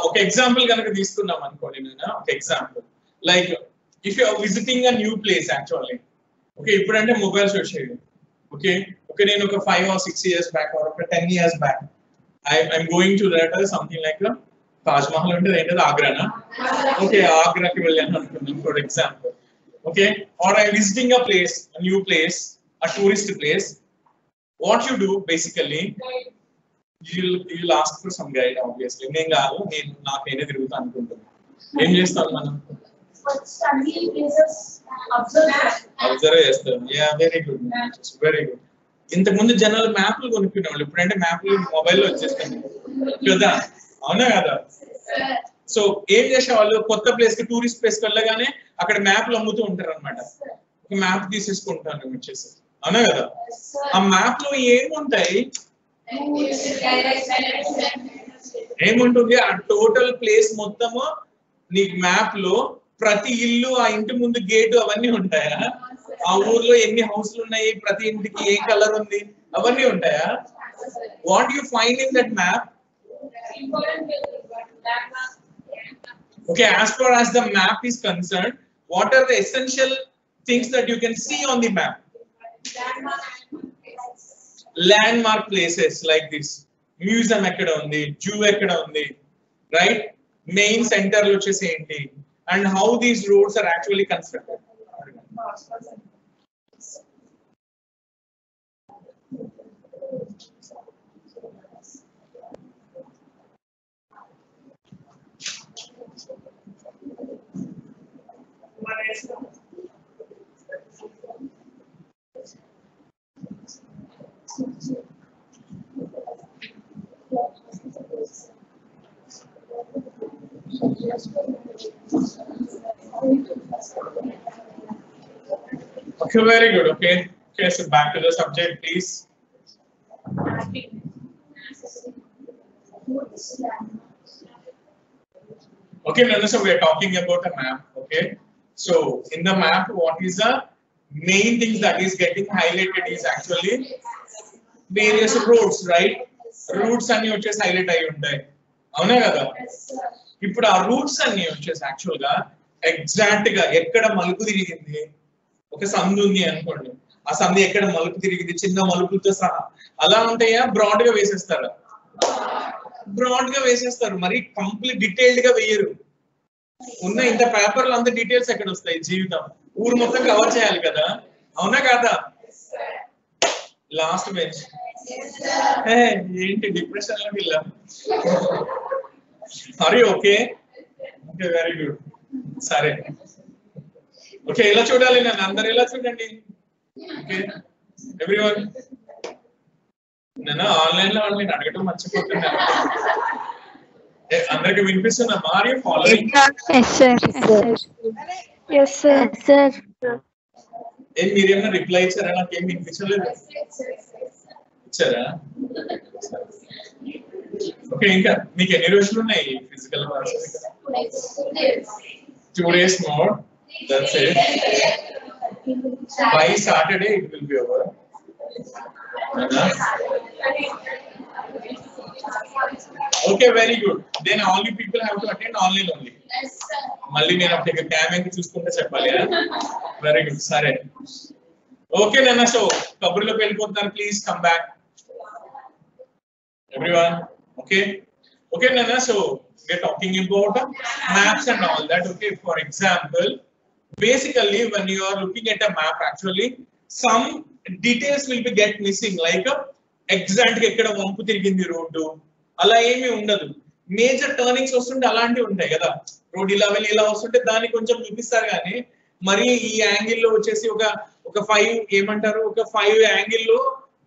ఒక ఎగ్జాంపుల్ కనుక తీసుకున్నాం అనుకోండి, నేను ఒక example like if you are visiting a new place actually, okay ఇప్పుడంటే మొబైల్స్ వచ్చేవి, ఓకే ఓకే నేను ఒక 5 or 6 years బ్యాక్ ఆర్ ఒక 10 years back I'm going to that something like Taj Mahal అంటే ఏంటది, ఆగ్రానా? ఓకే ఆగ్రాకి వెళ్ళాను అనుకున్నాం for example, okay, or I'm visiting a place, a new place, a tourist place. What you do basically, you'll ask for some guide obviously. నేను కాదు, నేను నాకైనా తిరుగుతా అనుకుంటున్నాను. ఏం చేస్తాం మనం? అబ్జర్వ్ చేస్తాం. Yeah very good, very good. ఇంతకు ముందు జనాలు మ్యాప్లు కొనుక్కునేవాళ్ళు, ఇప్పుడంటే మ్యాప్లు మొబైల్లో వచ్చేస్తాయి కదా, అవునా కదా? సో ఏం చేసేవాళ్ళు, కొత్త ప్లేస్ కి టూరిస్ట్ ప్లేస్ కి వెళ్ళగానే అక్కడ మ్యాప్లు అమ్ముతూ ఉంటారు అనమాట. ఒక మ్యాప్ తీసేసుకుంటాను వచ్చేసి, అవునా కదా? ఆ మ్యాప్ లో ఏముంటాయి, ఏముంటుంది, ఆ టోటల్ ప్లేస్ మొత్తము నీకు మ్యాప్ లో ప్రతి ఇల్లు, ఆ ఇంటి ముందు గేటు అవన్నీ ఉంటాయా? ఆ ఊర్లో ఎన్ని హౌస్లు ఉన్నాయి, ప్రతి ఇంటికి ఏ కలర్ ఉంది, అవన్నీ ఉంటాయా? What you find in that map? Okay, as far as the map is concerned, what are the essential things that you can see on the map? Landmark places like this. Museum ekkada undi, zoo ekkada undi, right? Main center lo vachesi enti, and how these roads are actually constructed. Okay, very good. Okay, so back to the subject, please. Okay, now so we are talking about a map. Okay, so in the map, what is the main things that is getting highlighted is actually various roads, right? Routes అన్ని వచ్చేసి highlight అయి ఉంటాయి, అవునా కదా? ఇప్పుడు ఆ roots అన్ని వచ్చేసి యాక్చువల్ గా ఎగ్జాక్ట్ గా ఎక్కడ మలుపు తిరిగింది, ఒక సందు ఉంది అనుకోండి, ఆ సందు ఎక్కడ మలుపు తిరిగింది, చిన్న మలుపులతో సహా అలా ఉంటాయా? బ్రాడ్ గా వేసేస్తారా? బ్రాడ్ గా వేసేస్తారు, మరి కంప్లీట్ డీటెయిల్డ్ గా వేయరు. ఉన్న ఇంత పేపర్లు అంత డీటెయిల్స్ ఎక్కడ వస్తాయి? జీవితం ఊరు మొత్తం కవర్ చేయాలి కదా, అవునా కాదా? లాస్ట్ బెంచ్ ఏంటి డిప్రెషన్ లో పిల్ల? అరే ఓకే ఓకే వెరీ గుడ్, సరే ఓకే ఇలా చూడాలి, నన్ను అందరు ఇలా చూడండి. ఓకే ఎవ్రీవన్, నేను ఆన్లైన్ లో వాళ్ళని అడగటం మర్చిపోతున్నాను. అందరికి వినిపిస్తున్నా? Are you following? ఏం మీరేమన్నా రిప్లై ఇచ్చారా? నాకేం వినిపించలేదు. ఇచ్చారా? ఓకే, ఇంకా మీకు ఎన్ని రోజులు ఉన్నాయి physical classes? 2 days more. That's it. By Saturday it will be over. Okay, very good. Then all you people have to attend online only. మళ్ళీ నేను ఒక క్యామెరా చూసుకుంటే చెప్పాలి. వెరీ గుడ్, సరే ఓకే నాన్న. సో కబుర్లోకి వెళ్ళిపోతున్నారు, please come back. everyone? Okay, okay Nana, so we're talking about maps and all that. Okay, for example, basically when you are looking at a map, actually some details will be get missing, like exact ekkada vanpu tirigindi road ala emi undadu, major turnings వస్తుంటే అలాంటివి ఉంటాయి కదా, road ఇలా వెళ్ళి ఇలా వస్తుంటే దాన్ని కొంచెం చూపిస్తారు కానీ మరి ఈ యాంగిల్ లో వచ్చేసి ఒక 5 ఏమంటారు, ఒక 5 యాంగిల్ లో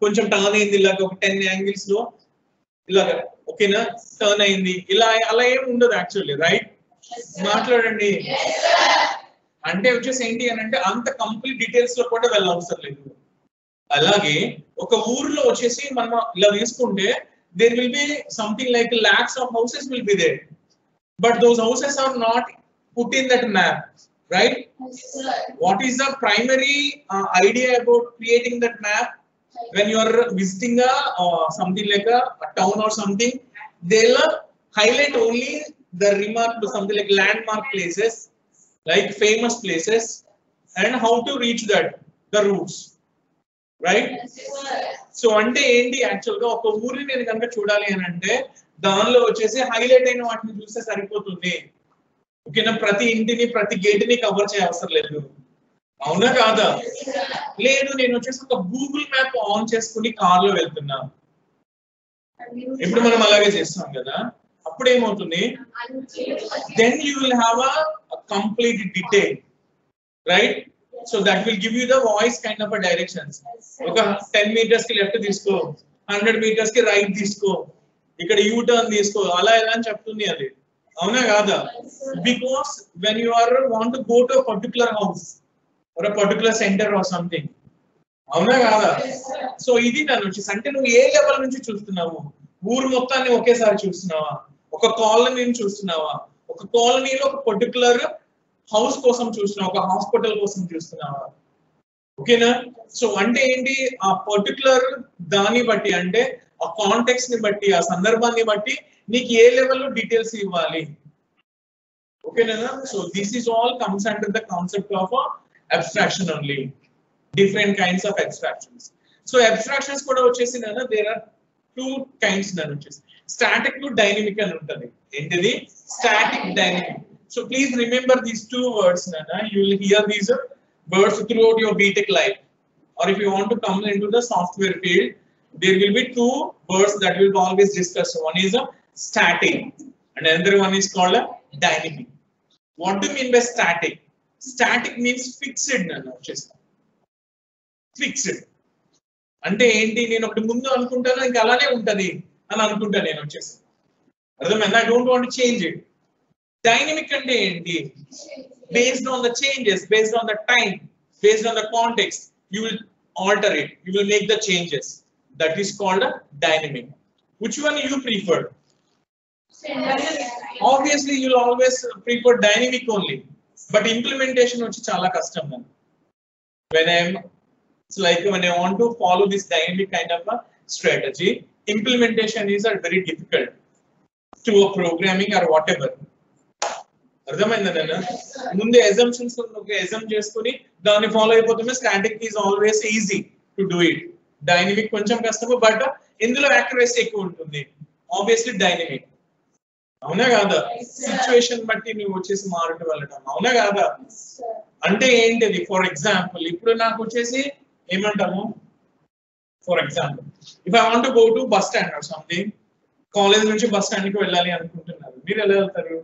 కొంచెం టర్న్ అయింది, ఇలాగ ఒక 10 యాంగిల్స్ లో ఇలాగ ఓకేనా టర్న్ అయింది, ఇలా అలా ఏమి ఉండదు యాక్చువల్లీ, రైట్? మాట్లాడండి. అంటే వచ్చేసి ఏంటి అని అంటే అంత కంప్లీట్ డీటెయిల్స్ లో కూడా వెళ్ళవసరం లేదు. అలాగే ఒక ఊర్లో వచ్చేసి మనం ఇలా తీసుకుంటే there will be something like lakhs of houses will be there, but those houses are not put in that map, right? Yes, sir. What is the primary idea about creating that map? When you are visiting something like a town or something, they'll highlight only the remark to something like landmark places, like famous places, and how to reach that, the routes, right? So అంటే ఏంటి actual గా ఒక ఊరిని నేను కనుక చూడాలి అని అంటే దానిలో వచ్చేసి హైలైట్ అయిన వాటిని చూస్తే సరిపోతుంది. ఓకేనా, ప్రతి ఇంటిని ప్రతి గేట్ ని కవర్ చేయవసరం లేదు, అవునా కాదా? లేదు, నేను వచ్చేసి ఒక గూగుల్ మ్యాప్ ఆన్ చేసుకుని కార్ లో వెళ్తున్నా, ఇప్పుడు మనం అలాగే చేస్తాం కదా, అప్పుడు ఏమవుతుంది, then you will have a complete detail, right? So that will give you the voice kind of a directions. Okay, 10 meters ki left తీసుకో, 100 meters ki right తీసుకో, ఇక్కడ యూ టర్న్ తీసుకో, అలా ఎలా అని చెప్తుంది అది, అవునా కాదా? Because when you are want to go to a particular house or a particular center or something, అవునా కాదా? సో ఇది నన్ను వచ్చేసి అంటే నువ్వు ఏ లెవెల్ నుంచి చూస్తున్నావు, ఊరు మొత్తాన్ని ఒకేసారి చూస్తున్నావా, ఒక కాలనీని చూస్తున్నావా, ఒక కాలనీలో ఒక పర్టికులర్ హౌస్ కోసం చూస్తున్నావా, ఒక హాస్పిటల్ కోసం చూస్తున్నావా, ఓకేనా? సో అంటే ఏంటి, ఆ పర్టికులర్ దాన్ని బట్టి అంటే ఆ కాంటెక్స్ట్ ని బట్టి ఆ సందర్భాన్ని బట్టి నీకు ఏ లెవెల్లో డీటెయిల్స్ ఇవ్వాలి, ఓకేనా? So this is all comes under the concept of abstraction only, different kinds of abstractions. So abstractions కూడా వచ్చేసి దేర్ ఆర్ 2 kinds వచ్చేసి స్టాటిక్ టు డైనమిక్ అని ఉంటుంది. ఏంటిది? Static, dynamic. So please remember these 2 words, Nana. You will hear these words throughout your BTech life. Or if you want to come into the software field, there will be 2 words that we will always discuss. One is a static, and another one is called a dynamic. What do you mean by static? Static means fixed, Nana. Fixed. అంటే ఏంటి, నేను ఒకటి ముందు అనుకుంటాను ఇంకా అలానే ఉంటది అని అనుకుంటా నేను వచ్చేసి, అర్థమైందా? I don't want to change it. Dynamic అంటే ఏంటి? Based on the changes, based on the time, based on the context, you will alter it, you will make the changes. That is called a dynamic. Which one you prefer? Obviously you will always prefer dynamic only, but implementation వచ్చి చాలా కష్టం. It's like when I want to follow this dynamic kind of a strategy, implementation is very difficult to a programming or whatever. అర్థమైందా? ముందే assumptions Azam చేసుకుని దాన్ని follow అయిపోతున్నా. Static is always easy to do it, dynamic కొంచెం కష్టము, but ఇందులో accuracy ఎక్కువ ఉంటుంది. ఆబ్వియస్లీ డైనమిక్, అవునా కాదా? సిచ్యువేషన్ బట్టి నువ్వు వచ్చేసి మారుతూ వెళ్ళటం, అవునా కాదా? అంటే ఏంటిది? ఫర్ ఎగ్జాంపుల్ ఇప్పుడు నాకు వచ్చేసి ఏమంటాము, for example if I want to go to bus stand or something, college నుంచి బస్ స్టాండ్ కి వెళ్ళాలి అనుకుంటున్నారు, మీరు ఎలా వెళ్తారు?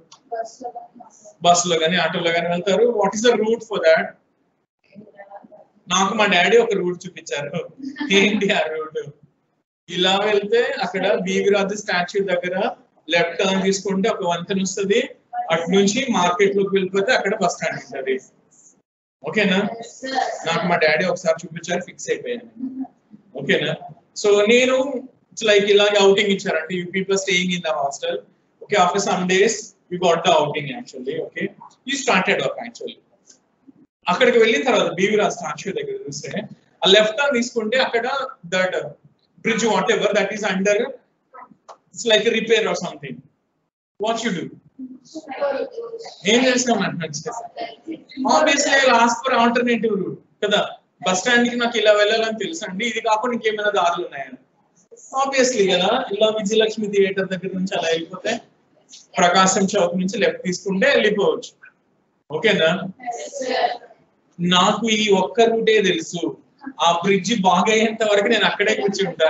బస్సులో కానీ ఆటోలో కానీ వెళ్తారు. What is the route for that? నాకు మా డాడీ ఒక రూట్ చూపించారు. ఏంటి ఆ రూట్? ఇలా వెళ్తే అక్కడ బీవీరాజు స్టాచ్యూ దగ్గర లెఫ్ట్ టర్న్ తీసుకుంటే ఒక వంతెన వస్తుంది, అటు నుంచి మార్కెట్ లోకి వెళ్ళిపోతే అక్కడ బస్ స్టాండ్ ఉంటుంది. ఓకేనా? నాకు మా డాడీ ఒకసారి చూపించారు, ఫిక్స్ అయిపోయాను. ఓకేనా? సో నేను లైక్ ఇలాగే అవుటింగ్ ఇచ్చారంటే you people staying in the hostel. Okay, after some days you got the outing actually. Okay, you started work actually. అక్కడికి వెళ్ళిన తర్వాత బీవీరాజ్ స్టాచ్యూ దగ్గర చూస్తే ఆ లెఫ్ట్ టర్న్ తీసుకుంటే అక్కడ that bridge whatever that is under, it's like repair or something. What you do? ఏం చేస్తాం అంటే obviously I will ask for alternative route కదా. బస్ స్టాండ్ కి నాకు ఇలా వెళ్ళాలని తెలుసు అండి, ఇది కాకుండా ఇంకేమైనా దారులు ఉన్నాయా? ఆబ్వియస్లీ కదా, ఇలా విజయలక్ష్మి థియేటర్ దగ్గర నుంచి అలా వెళ్ళిపోతే ప్రకాశం చౌక్ నుంచి లెఫ్ట్ తీసుకుంటే వెళ్ళిపోవచ్చు. ఓకేనా? నాకు ఈ ఒక్క రూటే తెలుసు. ఆ బ్రిడ్జి బాగయ్యేంత వరకు నేను అక్కడే కూర్చుంటా.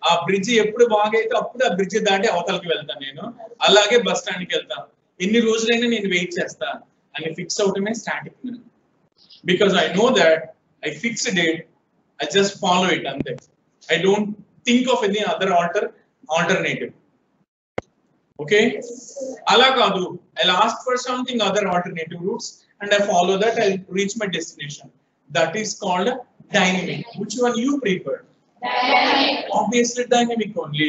ఆ బ్రిడ్జి ఎప్పుడు బాగైతే అప్పుడు ఆ బ్రిడ్జి దాటి అవతలకి వెళ్తాను నేను. అలాగే బస్ స్టాండ్కి వెళ్తాను. ఎన్ని రోజులైనా నేను వెయిట్ చేస్తా అని ఫిక్స్ అవటమే static. Because I know that I fixed it, I just follow it అంతే. I don't think of any other alternative. Okay, అలా కాదు, I'll ask for something other alternative routes and I follow that, I'll reach my destination. That is called dynamic. Which one you prefer? Dynamic. Obviously dynamic only.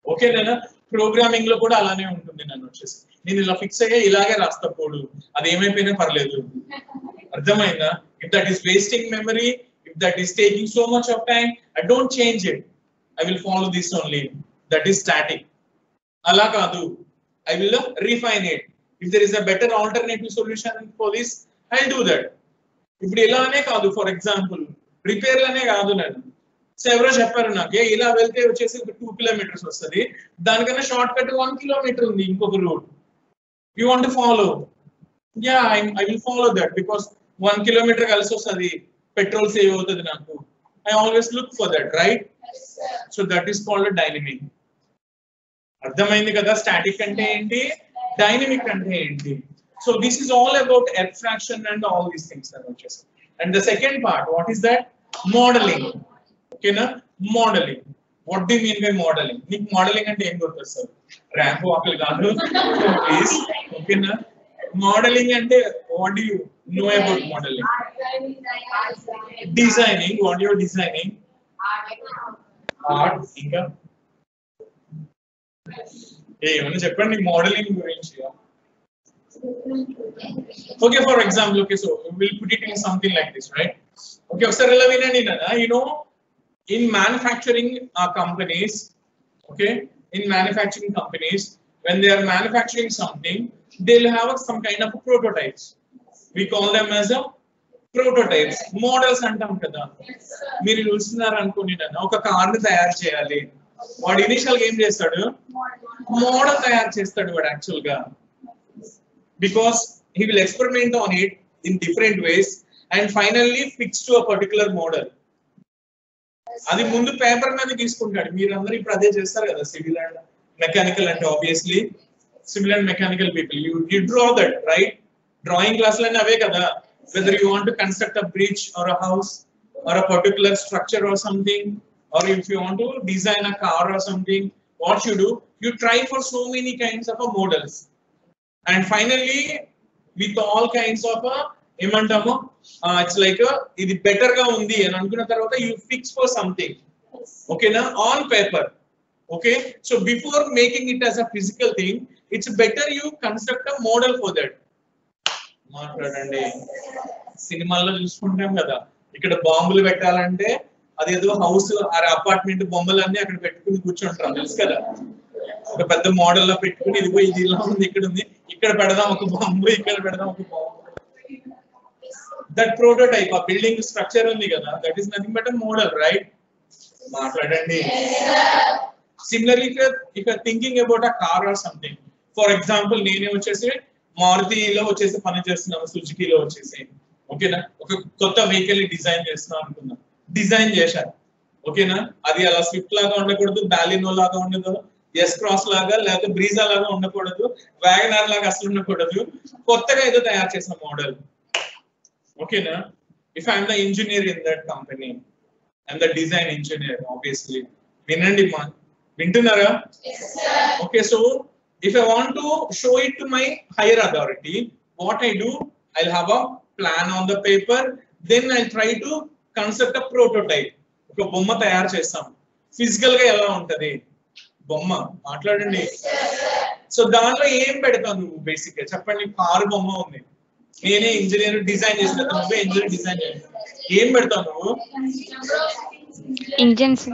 Okay nena, programming lo kuda alane untundi nanu vachesi nenu ila fix ayya ilage rasta podu adi emayipoyina paraledu. Ardhamainda? If that is wasting memory, if that is taking so much of time, I don't change it, I will follow this only. That is static. Ala kaadu, I will refine it. If there is a better alternative solution for this, I'll do that. ఇప్పుడు ఇలానే కాదు, for example రిపేర్లనే కాదు, నేను ఎవరో చెప్పారు నాకు ఇలా వెళ్తే వచ్చేసి 2 kilometers వస్తుంది, దానికన్నా షార్ట్ కట్ 1 kilometer ఉంది ఇంకొక రూట్. You want to follow? Ya, I will follow that because 1 kilometer కలిసి వస్తుంది, పెట్రోల్ సేవ్ అవుతుంది నాకు. I always look for that, right? So that is called dynamic. అర్థమైంది కదా స్టాటిక్ అంటే ఏంటి, డైనమిక్ అంటే ఏంటి? So this is all about abstraction and all these things. And the second part, what is that? Modeling. Okay na? Modeling. What do you mean by modeling? Nik modeling ante em gurtu sir? Ramp walk gaadu. Please. Okay na? Modeling ante what do you know about modeling? Designing. What you are designing? Art. Inga. Hey, manu cheppandi modeling gurinchi. Okay, for example, okay, so we'll put it in something like this, right? Okay, you know, in manufacturing companies, okay, in manufacturing companies, when they are manufacturing something, they'll have some kind of prototypes. We call them as a prototypes, models antam kada. Meeru chustunaru anukonina, oka car ni tayaru cheyali. Vaadu initial ga em chestadu? Model tayaru chestadu vaadu actual ga. Because he will experiment on it in different ways and finally fix to a particular model. Adi mundu paper meeda teeskuntadu. Meer andaru ippudu ade chestaru kada, civil and mechanical, and obviously civil and mechanical people, you draw that, right? Drawing class lane ave kada. Whether you want to construct a bridge or a house or a particular structure or something, or if you want to design a car or something, what you do, you try for so many kinds of models. And finally, with all kinds of it's like ఇది better గా ఉంది అని అనుకున్న తర్వాత you fix for something, okay na, on paper. Okay, so before making it as a physical thing, it's better you construct a model for that. మాట్లాడండి. సినిమాల్లో చూసుకుంటాం కదా, ఇక్కడ బాంబులు పెట్టాలంటే అదేదో హౌస్ ఆర్ అపార్ట్మెంట్ బొమ్మలన్నీ అక్కడ పెట్టుకుని కూర్చుంటాం, తెలుసు కదా. ఒక పెద్ద మోడల్ లో పెట్టుకుని ఇదిగో ఇది ఇలా ఉంది, ఇక్కడ ఉంది, ఇక్కడ పెడదాం ఒక బాంబు, ఇక్కడ పెడదాం ఒక బాంబు. దట్ ప్రోటోటైప్, ఆ బిల్డింగ్ స్ట్రక్చర్ ఉంది కదా, that is nothing but a model, right? మాట్లాడండి. Similarly if you are thinking about a car or something, for example నేనే వచ్చేసి మారుతిలో వచ్చేసి పని చేస్తున్నాను, సుజుకిలో వచ్చేసి, ఓకేనా, ఒక కొత్త వెహికల్ ని డిజైన్ చేస్తున్నాను అనుకున్నా, డిజైన్ చేశాను, ఓకేనా. అది అలా స్విఫ్ట్ లాగా ఉండకూడదు, బాలినో లాగా ఉండదు, ఎస్ క్రాస్ లాగా లేకపోతే బ్రీజా లాగా ఉండకూడదు, వ్యాగనార్ లాగా అసలు ఉండకూడదు, కొత్తగా ఏదో తయారు చేసిన మోడల్, ఓకేనా. If I'm the engineer in that company, I'm the design engineer, obviously. వినండి మా, వింటున్నారా? Okay, so if I want to show it to my higher authority, what I do, I'll have a plan on the paper, then I'll try to construct a prototype. ఒక బొమ్మ తయారు చేస్తాం, physical గా ఎలా ఉంటది బొమ్మ, మాట్లాడండి. సో దానిలో ఏం పెడతావు నువ్వు? బేసిక్ గా చెప్పండి. కారు బొమ్మ ఉంది, నేనే ఇంజనీర్ డిజైన్ చేసిన, నువ్వే ఇంజనీర్ డిజైన్ చేయాలి, ఏం పెడతావు నువ్వు? ఇంజిన్స్.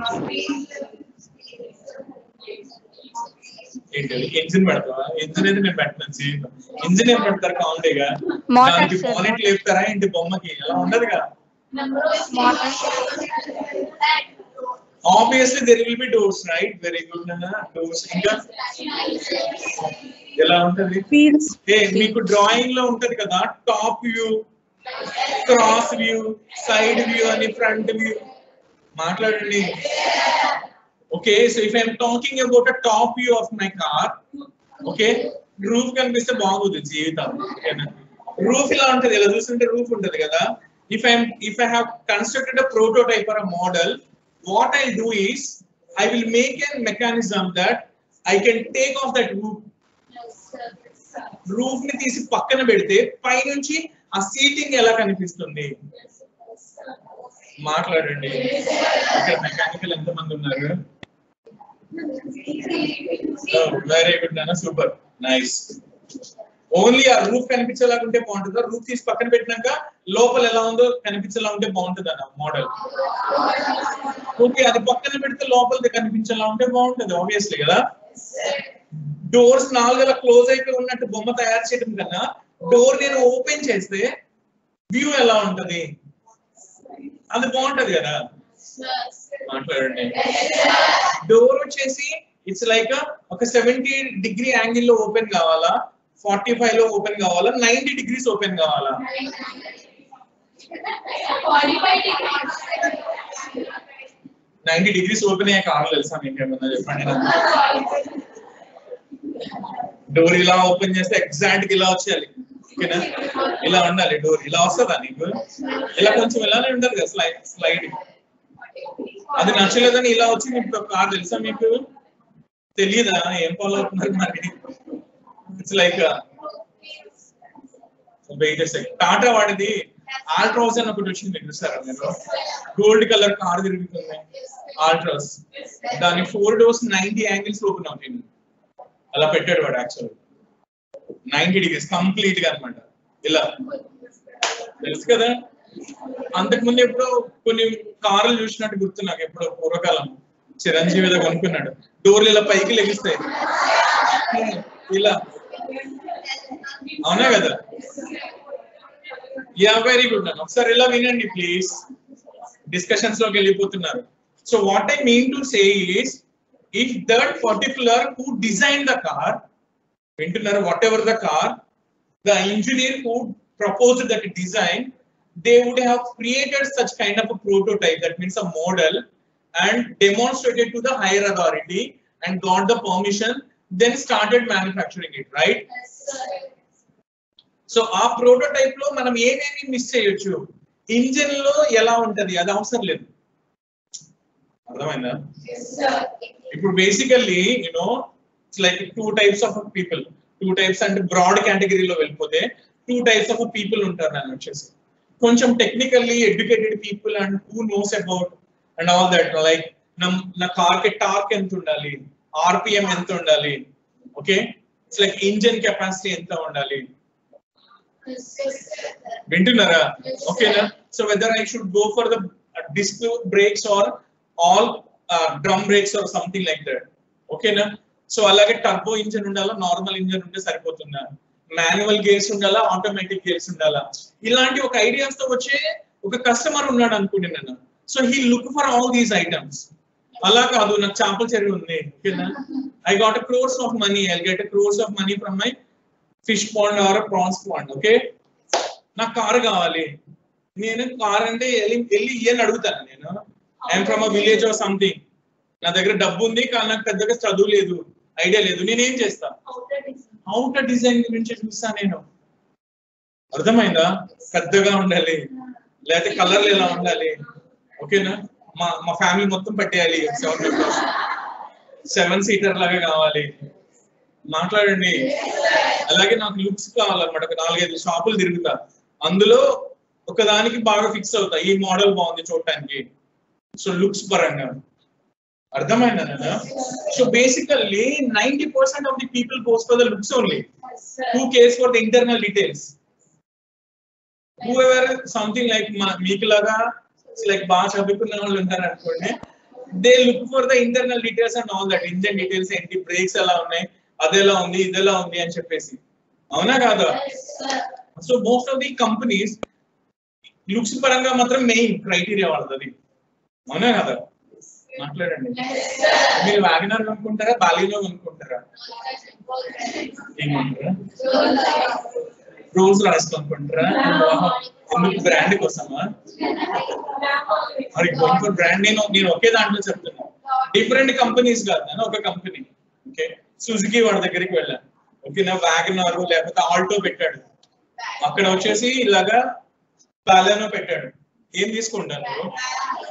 ఇంజిన్ పెడతావా? ఇంజిన్ అయితే నేను పెట్టను, ఇంజిన్ ఏం పెడతారు? కావుండేగా, దానికి బానెట్ లేపుతారా ఏంటి బొమ్మకి? అలా ఉండదుగా. Obviously there will be doors, right? Very good nana. Doors ఇంకా ఎలా ఉంటది? ఏ మీకు డ్రాయింగ్ లో ఉంటది కదా top view, cross view, side view అని ఫ్రంట్ వ్యూ మాట్లాడండి. Okay, so if I am talking about a top view of my car, okay, roof కనిపిస్తే బాగుంది జీవితం. రూఫ్ ఇలా ఉంటది, ఇలా చూస్తుంటే రూఫ్ ఉంటది కదా. If I have constructed a prototype or a model, what I'll do is I will make a mechanism that I can take off that roof. Roof ని తీసి పక్కన పెడితే పై నుంచి ఆ సీటింగ్ ఎలా కనిపిస్తుంది మాట్లాడండి. ఇక్కడ మెకానికల్ ఎంత మంది ఉన్నారు? వెరీ గుడ్ నాన్న, సూపర్, నైస్. ఓన్లీ ఆ రూఫ్ కనిపించేలాగా ఉంటే బాగుంటుందా? రూఫ్ తీసి పక్కన పెట్టినాక లోపల ఎలా ఉందో కనిపించేలా ఉంటే బాగుంటుంది అన్న మోడల్. ఓకే, అది పక్కన పెడితే లోపలిది కనిపించేలా ఉంటే బాగుంటుంది ఆబ్వియస్లీ కదా. డోర్స్ 4 అలా క్లోజ్ అయిపోయి ఉన్నట్టు బొమ్మ తయారు చేయడం కన్నా డోర్ నేను ఓపెన్ చేస్తే వ్యూ ఎలా ఉంటది, అది బాగుంటది కదా. మాట్లాడండి. డోర్ వచ్చేసి ఇట్స్ లైక్ ఒక 70 డిగ్రీ యాంగిల్ లో ఓపెన్ కావాలా, 45 లో ఓపెన్ కావాలా, 90 డిగ్రీస్ ఓపెన్ కావాలా? 90 డిగ్రీస్ ఓపెన్ అయ్యే కార్లు తెలుసా మీకు ఏమన్నా చెప్పండి. డోర్ ఇలా ఓపెన్ చేస్తే ఎగ్జాక్ట్ ఇలా వచ్చేయాలి, ఓకేనా? ఇలా ఉండాలి డోర్. ఇలా వస్తుందా నీకు? ఇలా కొంచెం ఇలానే ఉండదు కదా స్లైడ్. అది నచ్చలేదని ఇలా వచ్చి మీకు కార్ తెలుసా మీకు? తెలియదా? ఏం ఫాలో అవుతున్నారు మరి? ఇట్స్ లైక్ టాటా వాడిది ఆల్ట్రాస్ అని ఒకటి వచ్చింది, మీకు చూసారా మీరు? గోల్డ్ కలర్ కార్ తిరుగుతుంది ఆల్ట్రాస్. దాని 4 డోర్స్ 90 యాంగిల్స్ ఓపెన్ అవుతుంది. అలా పెట్టాడు వాడు యాక్చువల్ 90 డిగ్రీస్ కంప్లీట్ గా అనమాట. ఇలా తెలుసు కదా. అంతకుముందు ఎప్పుడో కొన్ని కార్లు చూసినట్టు గుర్తు నాకు, ఎప్పుడో పూర్వకాలం చిరంజీవి ఏదో కొనుక్కున్నాడు. డోర్లు ఇలా పైకి లెగిస్తాయి ఇలా, అవునా కదా? యా, వెరీ గుడ్ అన్న. ఒకసారి ఇలా వినండి ప్లీజ్, డిస్కషన్స్ లోకి వెళ్ళిపోతున్నారు. So what I mean to say is, if that particular who designed the car, vintunnaru, whatever the car, the engineer who proposed that design, they would have created such kind of a prototype, that means a model, and demonstrated to the higher authority and got the permission, then started manufacturing it, right? Yes, sir. So our prototype lo manam ఏమేమి miss చేయొచ్చు, engine లో ఎలా ఉంటది అది అవసరం లేదు. అర్థమైందా? ఇప్పుడు basically it's like 2 types of people. 2 types అంటే బ్రాడ్ కేటగిరీలో వెళ్ళిపోతే 2 types ఆఫ్ పీపుల్ ఉంటారు. నన్ను వచ్చేసి కొంచెం technically educated people and who knows about and all that, like నా కార్ కి టార్క్ ఎంత ఉండాలి, ఆర్పిఎం ఎంత ఉండాలి, okay, it's like engine capacity ఎంత ఉండాలి. వింటున్నారా? ఓకేనా? So whether I should go for the disc brakes or all drum brakes or something like that, ఓకేనా? సో అలాగే టర్బో ఇంజిన్ ఉండాలా, నార్మల్ ఇంజిన్ ఉంటే సరిపోతుందా, మాన్యువల్ గేర్స్ ఉండాలా, ఆటోమేటిక్ గేర్స్ ఉండాలా, ఇలాంటి ఒక ఐడియాస్ తో వచ్చే ఒక కస్టమర్ ఉన్నాడు అనుకోండి నేను. So he look for all these items. అలా కాదు, నాకు చేపల చెరువు ఉంది, ఓకేనా, I got a crores of money, I'll get a crores of money from my fish pond or a prawns pond, okay, నాకు కారు కావాలి. నేను కార్ అంటే వెళ్ళి ఇయని అడుగుతాను. నేను I'm from a village or something, నా దగ్గర డబ్బు ఉంది కానీ నాకు పెద్దగా చదువు లేదు, ఐడియా లేదు. నేనేం చేస్తా? అవుటర్ డిజైన్ గురించి చూస్తా నేను. అర్థమైందా? పెద్దగా ఉండాలి, లేకపోతే కలర్లు ఎలా ఉండాలి, ఓకేనా, మా ఫ్యామిలీ మొత్తం పట్టేయాలి, 7 members, 7 seater లాగా కావాలి. మాట్లాడండి. అలాగే నాకు లుక్స్ కావాలన్నమాట. ఒక 4-5 షాపులు తిరుగుతా, అందులో ఒకదానికి బాగా ఫిక్స్ అవుతా, ఈ మోడల్ బాగుంది చూడటానికి. సో లుక్స్ పరంగా అర్థమైందా? So basically 90% of the people goes for the looks only. Who cares for the internal details? Whoever something like మీకు లాగా లైక్ బాగా చదువుకున్న వాళ్ళు ఉంటారు అనుకోండి, they look for the internal details and all that. Engine details ఏంటి, breaks ఎలా ఉన్నాయి, అదెలా ఉంది, ఇదెలా ఉంది అని చెప్పేసి, అవునా కాదా? So most of the companies looks పరంగా మాత్రం మెయిన్ క్రైటీరియా వాళ్ళది, అవునా కదా? మాట్లాడండి. మీరు వ్యాగనర్ కొనుక్కుంటారా, బాలీనో కొనుక్కుంటారా? ఏమంటారా? రోల్స్ రాయిస్ కొనుక్కుంటారా? ఎందుకు బ్రాండ్ కోసమా? మరి గోయింగ్ బ్రాండ్ నేను ఒకే దాంట్లో చెప్తున్నా, డిఫరెంట్ కంపెనీస్ కాదు, నేను ఒక కంపెనీ. ఓకే, సుజుకి వాడి దగ్గరికి వెళ్ళాను. ఓకేనా, వ్యాగనర్ లేకపోతే ఆల్టో పెట్టాడు, అక్కడ వచ్చేసి ఇలాగా బాలినో పెట్టాడు. ఏం తీసుకుంటారు?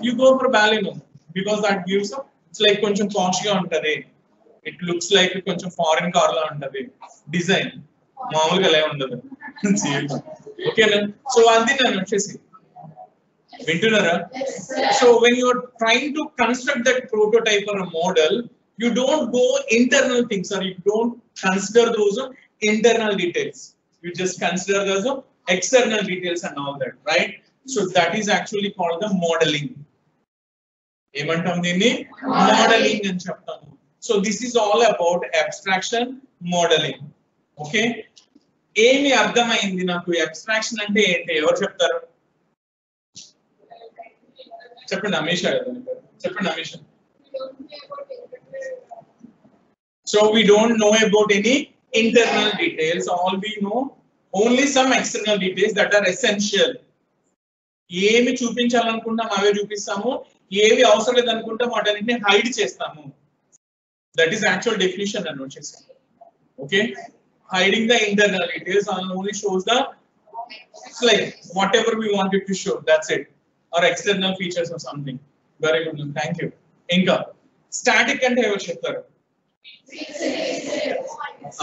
You go for బాలినో because that gives its like కొంచెం పాష్ గా ఉంటది, ఇట్ లుక్స్ లైక్ కొంచెం ఫారిన్ కార్ లా ఉంటది, డిజైన్ మామూలుగా అలా ఉండదు. ఓకేనా, సో అది నేను వచ్చేసి వింటున్నారా? So when you are trying to construct that prototype or model, you don't go internal things, or you don't consider those internal details, you just consider those external details and all that, right? So that is actually called the modeling. Emantam dini modeling ani cheptamu. So this is all about abstraction modeling. Okay, emi ardhamaindi naku abstraction ante enti evaru cheptaru? Cheppandi Amisha gadani, cheppandi Amisha. So we don't know about any internal details, all we know only some external details that are essential. ఏమి చూపించాలనుకుంటాం అవే చూపిస్తాము, ఏవి అవసరం లేదనుకుంటాం వాటన్నిటిని hide చేస్తాము. That is actual definition అని వచ్చేసి. Okay, hiding the internal details only shows the like whatever we wanted to show, that's it, or external features or something. Very good, thank you. ఇంకా static అంటే ఎవరు చెప్తారు?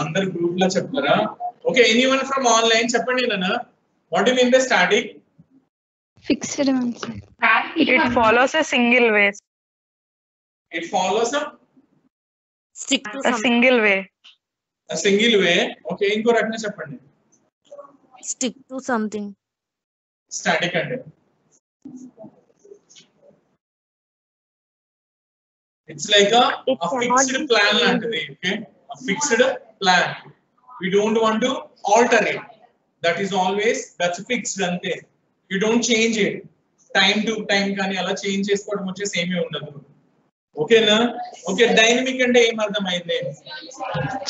అందరు group లో చెప్తారా? Okay, anyone from online చెప్పండి నాన్న, what you mean by static? Fixed answer. It follows a single way. It follows a single way. A single way. Okay, ఇంకో రకంగా చెప్పండి. Stick to something. స్టాటిక్ అంటే it's like a fixed plan lantadi. Okay, a fixed plan, we don't want to alter it, that is always, that's fixed ante, you don't change it time to time కానీ అలా change చేసుకోవడం వచ్చేసి ఏమీ ఉండదు. ఓకేనా? Okay, dynamic అంటే ఏం అర్థమైంది?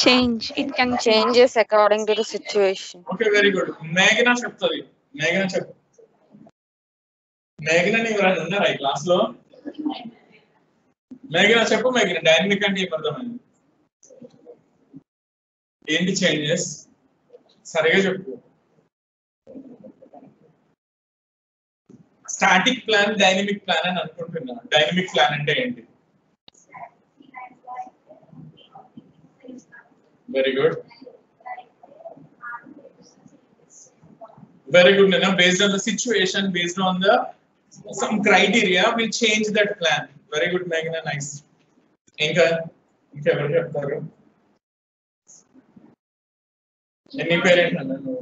Change, it can Changes according to the situation. Okay, very good. మేఘనా చెప్తుంది. మేఘనా చెప్పు. మేఘనా ఎవరైనా ఉన్నారా ఈ క్లాస్ లో? మేఘనా చెప్పు. మేఘనా, డైనమిక్ అంటే ఏం అర్థమైంది? ఏంటి చేంజెస్? సరిగా చెప్పు. స్టాటిక్ ప్లాన్, డైనమిక్ ప్లాన్ అని అనుకుంటున్నా. డైనమిక్ ప్లాన్ అంటే ఏంటి? Very good, very good, Nina. Based on the situation, based on the some criteria, we'll change that plan. Very good, Meghna, nice. Inka ఎవరు చెప్తారు? ఎన్ని పేరెంట్ అన్నాను?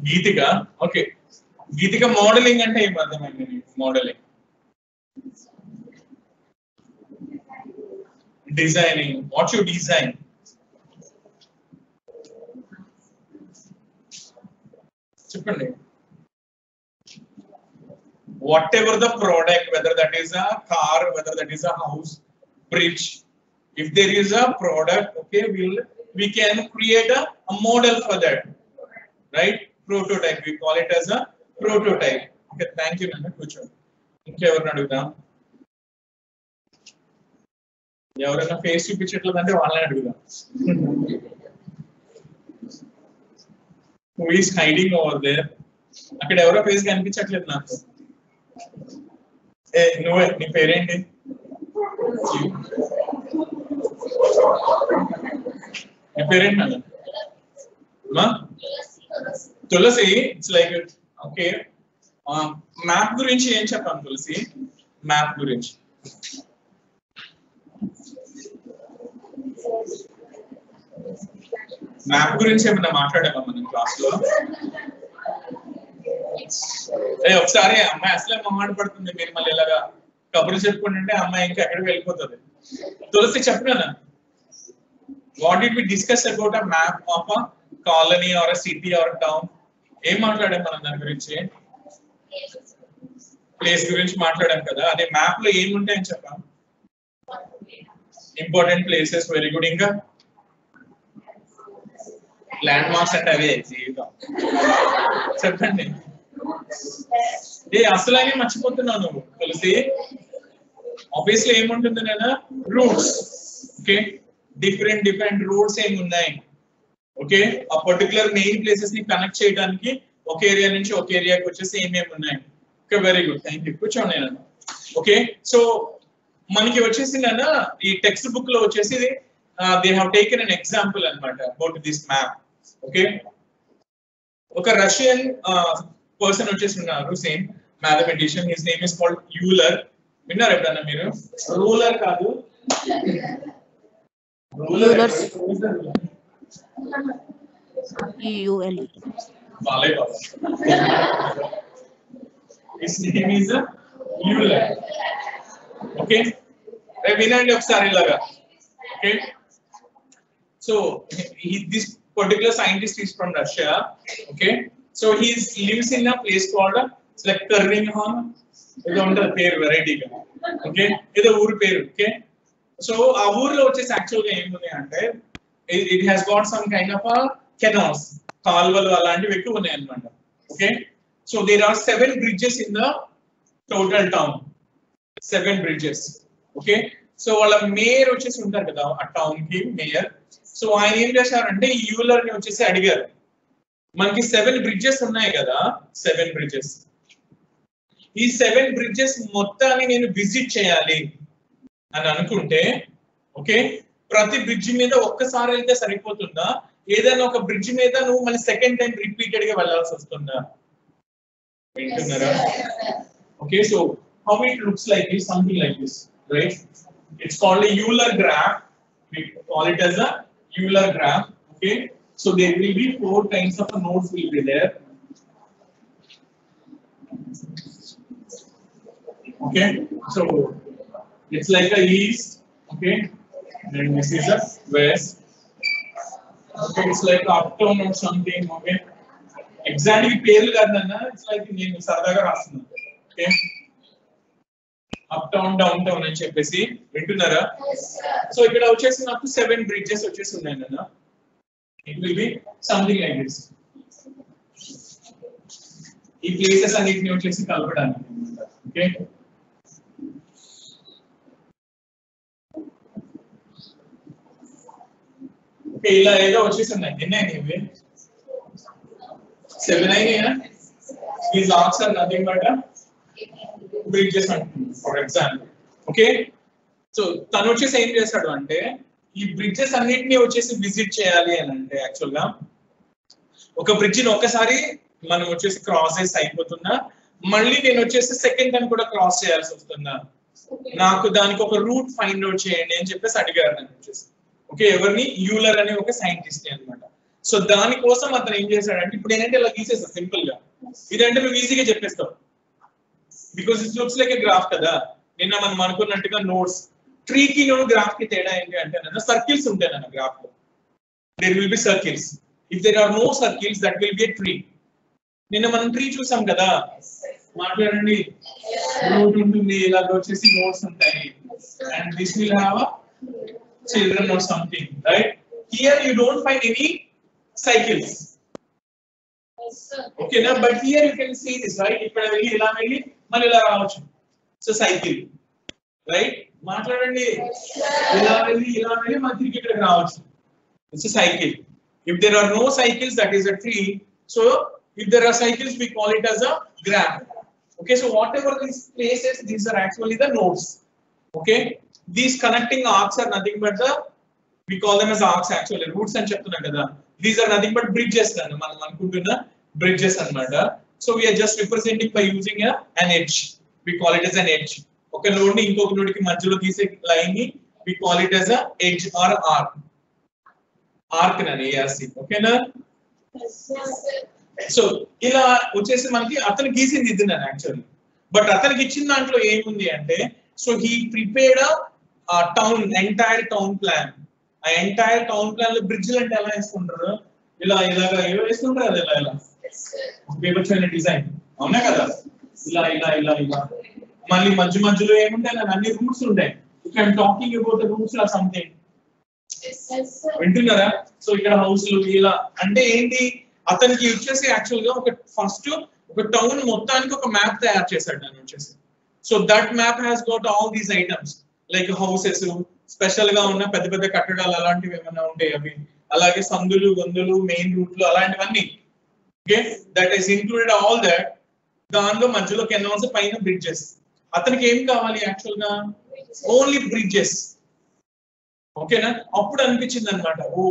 గీతిక. ఓకే, గీతిక modelling అంటే ఏం అర్థమైంది? Modelling, designing. What you design? చెప్పండి. Whatever the product, whether that is a car, whether that is a house, bridge, if there is a product, okay, we can create a model for that, right? Prototype, we call it as a prototype. Okay, thank you, Nana. Kucho ఇంకెవరిని అడుగుదాం? ఎవరైనా face చూపించట్లేదంటే వాళ్ళని అడుగుదాం. Who is hiding over there? అక్కడ ఎవరో face కనిపించట్లేదు నాకు. నువ్వే, నీ పేరేంటి? నీ పేరేంటి అన్న? తులసి. ఇట్స్ లైక్ ఓకే, మ్యాప్ గురించి ఏం చెప్పాను తులసి? మ్యాప్ గురించి ఏమన్నా మాట్లాడామా మనం క్లాస్ లో? ఒకసారి అమ్మాయి అసలే మొహాట పడుతుంది, మీరు మళ్ళీ ఇలాగా కబుర్లు చెప్పుకుంటుంటే అమ్మాయి ఇంకా ఎక్కడికి వెళ్ళిపోతుంది. తులసి చెప్పనా, what did we discuss about a map of a colony or a city or town? ఏం మాట్లాడాం మనం దాని గురించి? ప్లేస్ గురించి మాట్లాడాం కదా, అదే మ్యాప్ లో ఏముంటాయని చెప్పాం. Important places, very good. ఇంకా ల్యాండ్ మార్క్స్ అంటే అవే జీవితం. చెప్పండి. అసలు అని మర్చిపోతున్నావు నువ్వు తులసి. ఆబ్వియస్లీ ఏముంటుంది నేను రూట్స్. ఓకే, డిఫరెంట్ రూట్స్ ఏమి ఉన్నాయి. ఓకే, ఆ పర్టికులర్ మెయిన్ ప్లేసెస్ ని కనెక్ట్ చేయడానికి ఒక ఏరియా నుంచి ఒక ఏరియాకి వచ్చేసి ఏమేమి ఉన్నాయి. Okay, very good, thank you. కూర్చోండి నేను. ఓకే, సో మనకి వచ్చేసి నేను ఈ టెక్స్ట్ బుక్ లో వచ్చేసి they have taken an example అన్నమాట అబౌట్ దిస్ మ్యాప్. ఓకే, ఒక రష్యన్ పర్సన్ వచ్చేసి ఉన్నారు, same mathematician. His name is called Euler. విన్నారు ఎప్పుడన్నా మీరు? రూలర్ కాదు, రూలర్. ULE. బాలే బాబా. His name is Euler. Okay, వినండి ఒకసారి ఇలాగా. Okay, so this particular scientist is from Russia. Okay, so he lives in a place called it's like Kerninghan. ఏదో ఉంటుంది పేరు వెరైటీగా. ఓకే, ఏదో ఊరు పేరు. ఓకే, సో ఆ ఊర్లో వచ్చేసి యాక్చువల్ గా ఏముంది అంటే it has got some kind of canals, కాల్వలు అలాంటివి ఎక్కువ ఉన్నాయి అన్నమాట. Okay, so there are 7 bridges in the total town. 7 bridges. Okay, so వాళ్ళ మేయర్ వచ్చేసి ఉంటారు కదా ఆ టౌన్ కి మేయర్. సో ఆయన ఏం చేశారంటే ఈ యూలర్ ని వచ్చేసి అడిగారు, మనకి 7 bridges ఉన్నాయి కదా, 7 bridges, ఈ 7 bridges మొత్తాన్ని నేను విజిట్ చేయాలి అని అనుకుంటే, ఓకే, ప్రతి బ్రిడ్జ్ మీద ఒక్కసారి వెళ్తే సరిపోతుందా, ఏదైనా ఒక బ్రిడ్జ్ మీద నువ్వు మళ్ళీ సెకండ్ టైం రిపీటెడ్ గా వెళ్ళాల్సి వస్తుందా? వింటున్నారా? Okay, so how it looks like is something like this, right? It's called a Euler graph. We call it as a Euler graph. Okay, so there will be 4 kinds of nodes will be there. Okay, so it's like a east. Okay, and this is a west. Okay, it's like uptown or something. Okay, exactly పేర్లు కాదన్నా, it's like నేను సరదాగా రాస్తున్నాను. Okay, uptown downtown అని చెప్పేసి. వింటున్నారా? So ఇక్కడ వచ్చేసి నాకు 7 bridges వచ్చేసి ఉన్నాయి అన్న. It will be something like this. ఈ ప్లేసెస్ అన్నిటిని వచ్చేసి కలపడానికి. ఓకే, ఇలా ఏదో వచ్చేసి ఉన్నాయి. ఎన్ని అయినాయి ఇవి? 7 అయినాయా? These arcs are nothing but bridges అంటున్నాను ఫర్ ఎగ్జాంపుల్. ఓకే, సో తను వచ్చేసి ఏం చేశాడు అంటే ఈ బ్రిడ్జెస్ అన్నిటిని వచ్చేసి విజిట్ చేయాలి అని అంటే యాక్చువల్ గా ఒక బ్రిడ్జ్ ని ఒక్కసారి మనం వచ్చేసి క్రాస్ చేసి అయిపోతున్నా, మళ్ళీ నేను వచ్చేసి సెకండ్ టైం కూడా క్రాస్ చేయాల్సి వస్తుందా, నాకు దానికి ఒక రూట్ ఫైండ్ అవుట్ చేయండి అని చెప్పేసి అడిగారు నన్ను వచ్చేసి. ఓకే, ఎవరిని? యూలర్ అనే ఒక సైంటిస్ట్ అన్నమాట. సో దానికోసం అతను ఏం చేశాడంటే, ఇప్పుడు ఏంటంటే ఇలా గీసేస్తా సింపుల్ గా, ఇదంటే నువ్వు ఈజీగా చెప్పేస్తావు because it looks like a graph కదా. నిన్న మనం అనుకున్నట్టుగా నోట్స్ ట్రీకి గ్రాఫ్ కి తేడా ఏంటి అంటే సర్కిల్స్ ఉంటాయి అన్న గ్రాఫ్ లో. There will be circles. If there are no circles that will be a tree. నిన్న మనం ట్రీ చూసాం కదా, మాట్లాడండి. రూట్ ఉంటుంది, ఇలాగ వచ్చేసి నోట్స్ ఉంటాయి, and this will have a children or something, right? Here you don't find any cycles. Okay, now but here you can see this, right? ikkada velli ila velli mali ila raavochu. So cycle, right? మాట్లాడండి. ఇలా వెళ్ళి మన తిరిగి ఇక్కడికి రావచ్చు. It's a cycle. If there are no cycles, that is a tree. So if there are cycles, we call it as a graph. Okay, so whatever these places, these are actually the nodes. Okay, these connecting arcs are nothing but we call them as arcs actually, roots and cheptunna kada. These are nothing but bridges anna manam anukuntunna bridges annamata. So we are just representing by using an edge. We call it as an edge. Okay, node ni inkoka node ki madhyalo teese line ni we call it as a edge or arc. Arc nani ARC. Okay na? So ila vachesi manaki atanu geesindi idi nani actually, but ataniki icchin dantlo em undi ante, so he prepared a town, entire town plan. ఆ entire town plan లో బ్రిడ్జ్లు అంటే ఎలా వేసుకుంటారు? ఇలాగా ఏవో వేసుకుంటారు కదా, ఇలా విభజన డిజైన్. అవునా కదా? ఇలా ఇలా ఇలా ఇలా మళ్ళీ మధ్యలో ఏముంటాయి నాకు అన్ని రూట్స్ ఉంటాయి. If I'm talking about the roots or something వింటున్నారా? సో ఇక్కడ హౌస్లు ఇలా అంటే ఏంటి, అతనికి వచ్చేసి యాక్చువల్ గా ఒక ఫస్ట్ ఒక టౌన్ మొత్తానికి ఒక మ్యాప్ తయారు చేశాడు నేను వచ్చేసి. So that map has goat all these items like houses, special గా ఉన్న పెద్ద పెద్ద కట్టడాలు అలాంటివి ఏమైనా ఉంటాయి అవి, అలాగే సందులు గొందులు మెయిన్ రూట్లు అలాంటివన్నీ. Okay, that is included all that. దానిలో మధ్యలో కెనాల్స్, పైన బ్రిడ్జెస్. అతనికి ఏం కావాలి యాక్చువల్ గా? Only bridges. ఓకేనా? అప్పుడు అనిపించింది అనమాట, ఓ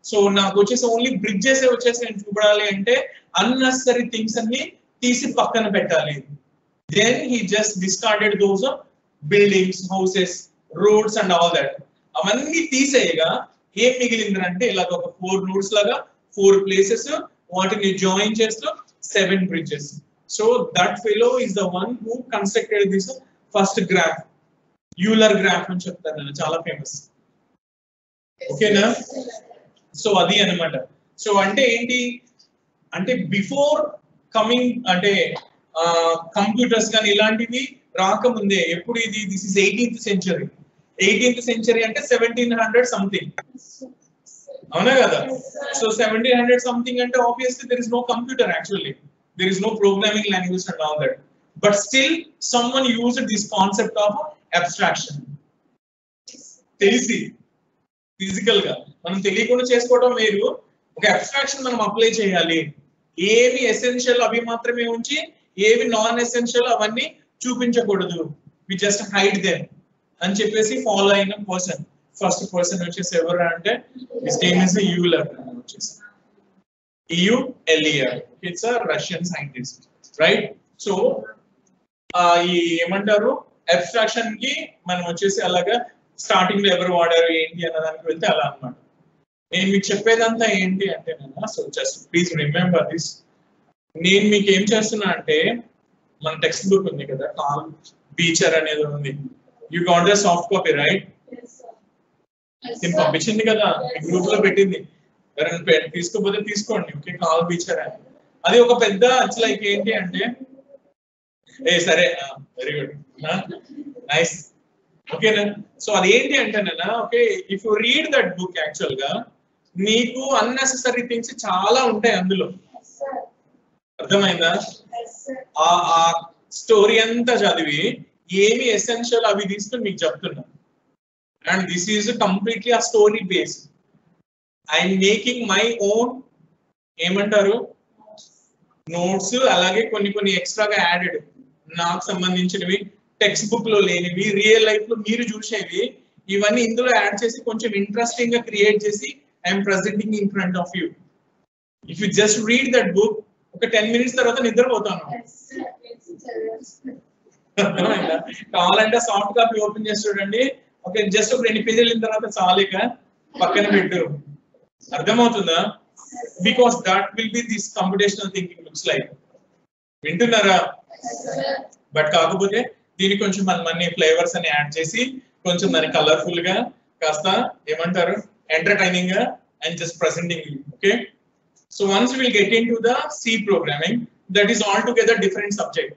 సో నాకు వచ్చేసి ఓన్లీ బ్రిడ్జెస్ వచ్చేసి నేను చూడాలి అంటే అన్నెసరీ థింగ్స్ అన్ని తీసి పక్కన పెట్టాలి. Then he just discarded those buildings, houses, roads and all that. అవన్నీ తీసేయగా ఏం మిగిలిందంటే ఇలాగ ఒక 4 రోడ్స్ లాగా 4 ప్లేసెస్, వాటిని జాయిన్ చేస్తూ 7 bridges. So that fellow is the one who constructed this first graph. Euler graph అని చెప్తారు నేను, చాలా ఫేమస్. ఓకేనా? సో అది అన్నమాట. సో అంటే ఏంటి అంటే బిఫోర్ కమింగ్ అంటే కంప్యూటర్స్ కానీ ఇలాంటివి రాకముందే, ఎప్పుడు ఇది this is 18th century. 18th century అంటే 1700 సంథింగ్, అవునా కదా? సో 1700 సంథింగ్ అంటే obviously there is no computer actually, there is no programming language and all that. But still someone used this concept of abstraction. తెలిసి physical గా మనం తెలియకుండా చేసుకోవడం వేరు, ఒక అబ్స్ట్రాక్షన్ మనం అప్లై చేయాలి. ఏవి ఎసెన్షియల్ అవి మాత్రమే ఉంచి ఏవి నాన్ ఎసెన్షియల్ అవన్నీ చూపించకూడదు, వి జస్ట్ హైడ్ దెమ్ అని చెప్పేసి ఫాలో అయిన పర్సన్, ఫస్ట్ పర్సన్ వచ్చేసి ఎవరు అంటే హిస్ నేమ్ ఇస్ యూలర్ వచ్చేసి EULER. It's a Russian scientist, right? So ఈ ఏమంటారు అబ్స్ట్రాక్షన్ కి మనం వచ్చేసి అలాగా స్టార్టింగ్ లో ఎవరు వాడారు ఏంటి అన్న దానికి వెళ్తే అలా అన్నమాట. నేను మీకు చెప్పేదంతా ఏంటి అంటే so just please remember this. నేను మీకు ఏం చేస్తున్నా అంటే మన టెక్స్ట్ బుక్ ఉంది కదా, కార్ల్ బీచర్ అనేది ఉంది. You got the soft copy right? నేను పంపించింది కదా మీ గ్రూప్ లో పెట్టింది, ఎవరైనా తీసుకోపోతే తీసుకోండి. ఓకే, కార్ల్ బీచర్ అని అది ఒక పెద్ద లైక్ ఏంటి అంటే సరే వెరీ గుడ్ నైస్. ఓకేనా? సో అది ఏంటి అంటేనా, okay if you read that book actual గా నీకు అన్నెసెసరీ థింగ్స్ చాలా ఉంటాయి అందులో, అర్థమైందా? ఆ స్టోరీ అంతా చదివి ఏమి ఎసెన్షియల్ అవి తీసుకుని మీకు చెప్తున్నా. అండ్ దిస్ ఈజ్ కంప్లీట్లీ ఆ story based. I'm making my own ఏమంటారు నోట్స్, అలాగే కొన్ని ఎక్స్ట్రాగా యాడెడ్ నాకు సంబంధించినవి, టెక్స్ట్ బుక్ లో లేనివి, రియల్ లైఫ్ లో మీరు చూసేవి, ఇవన్నీ ఇందులో యాడ్ చేసి కొంచెం ఇంట్రెస్టింగ్ గా క్రియేట్ చేసి I'm presenting in front of you. If you just read that book ఒక 10 minutes తర్వాత నిద్రపోతాను. కావాలంటే సాఫ్ట్ కాపీ ఓపెన్ చేసి చూడండి. ఓకే, జస్ట్ ఒక 2 పేజీలు అయిన తర్వాత చాలేక పక్కన పెట్టు. అర్థమవుతుందా? Because that will B this computational thinking looks like. వింటున్నారా? బట్ కాకపోతే దీనికి కొంచెం మన ఫ్లేవర్స్ అని యాడ్ చేసి కొంచెం దాన్ని కలర్ఫుల్ గా కాస్త ఏమంటారు ఎంటర్టైనింగ్ గా and just presenting. Okay, so once will get in to the C programming, that is altogether different subject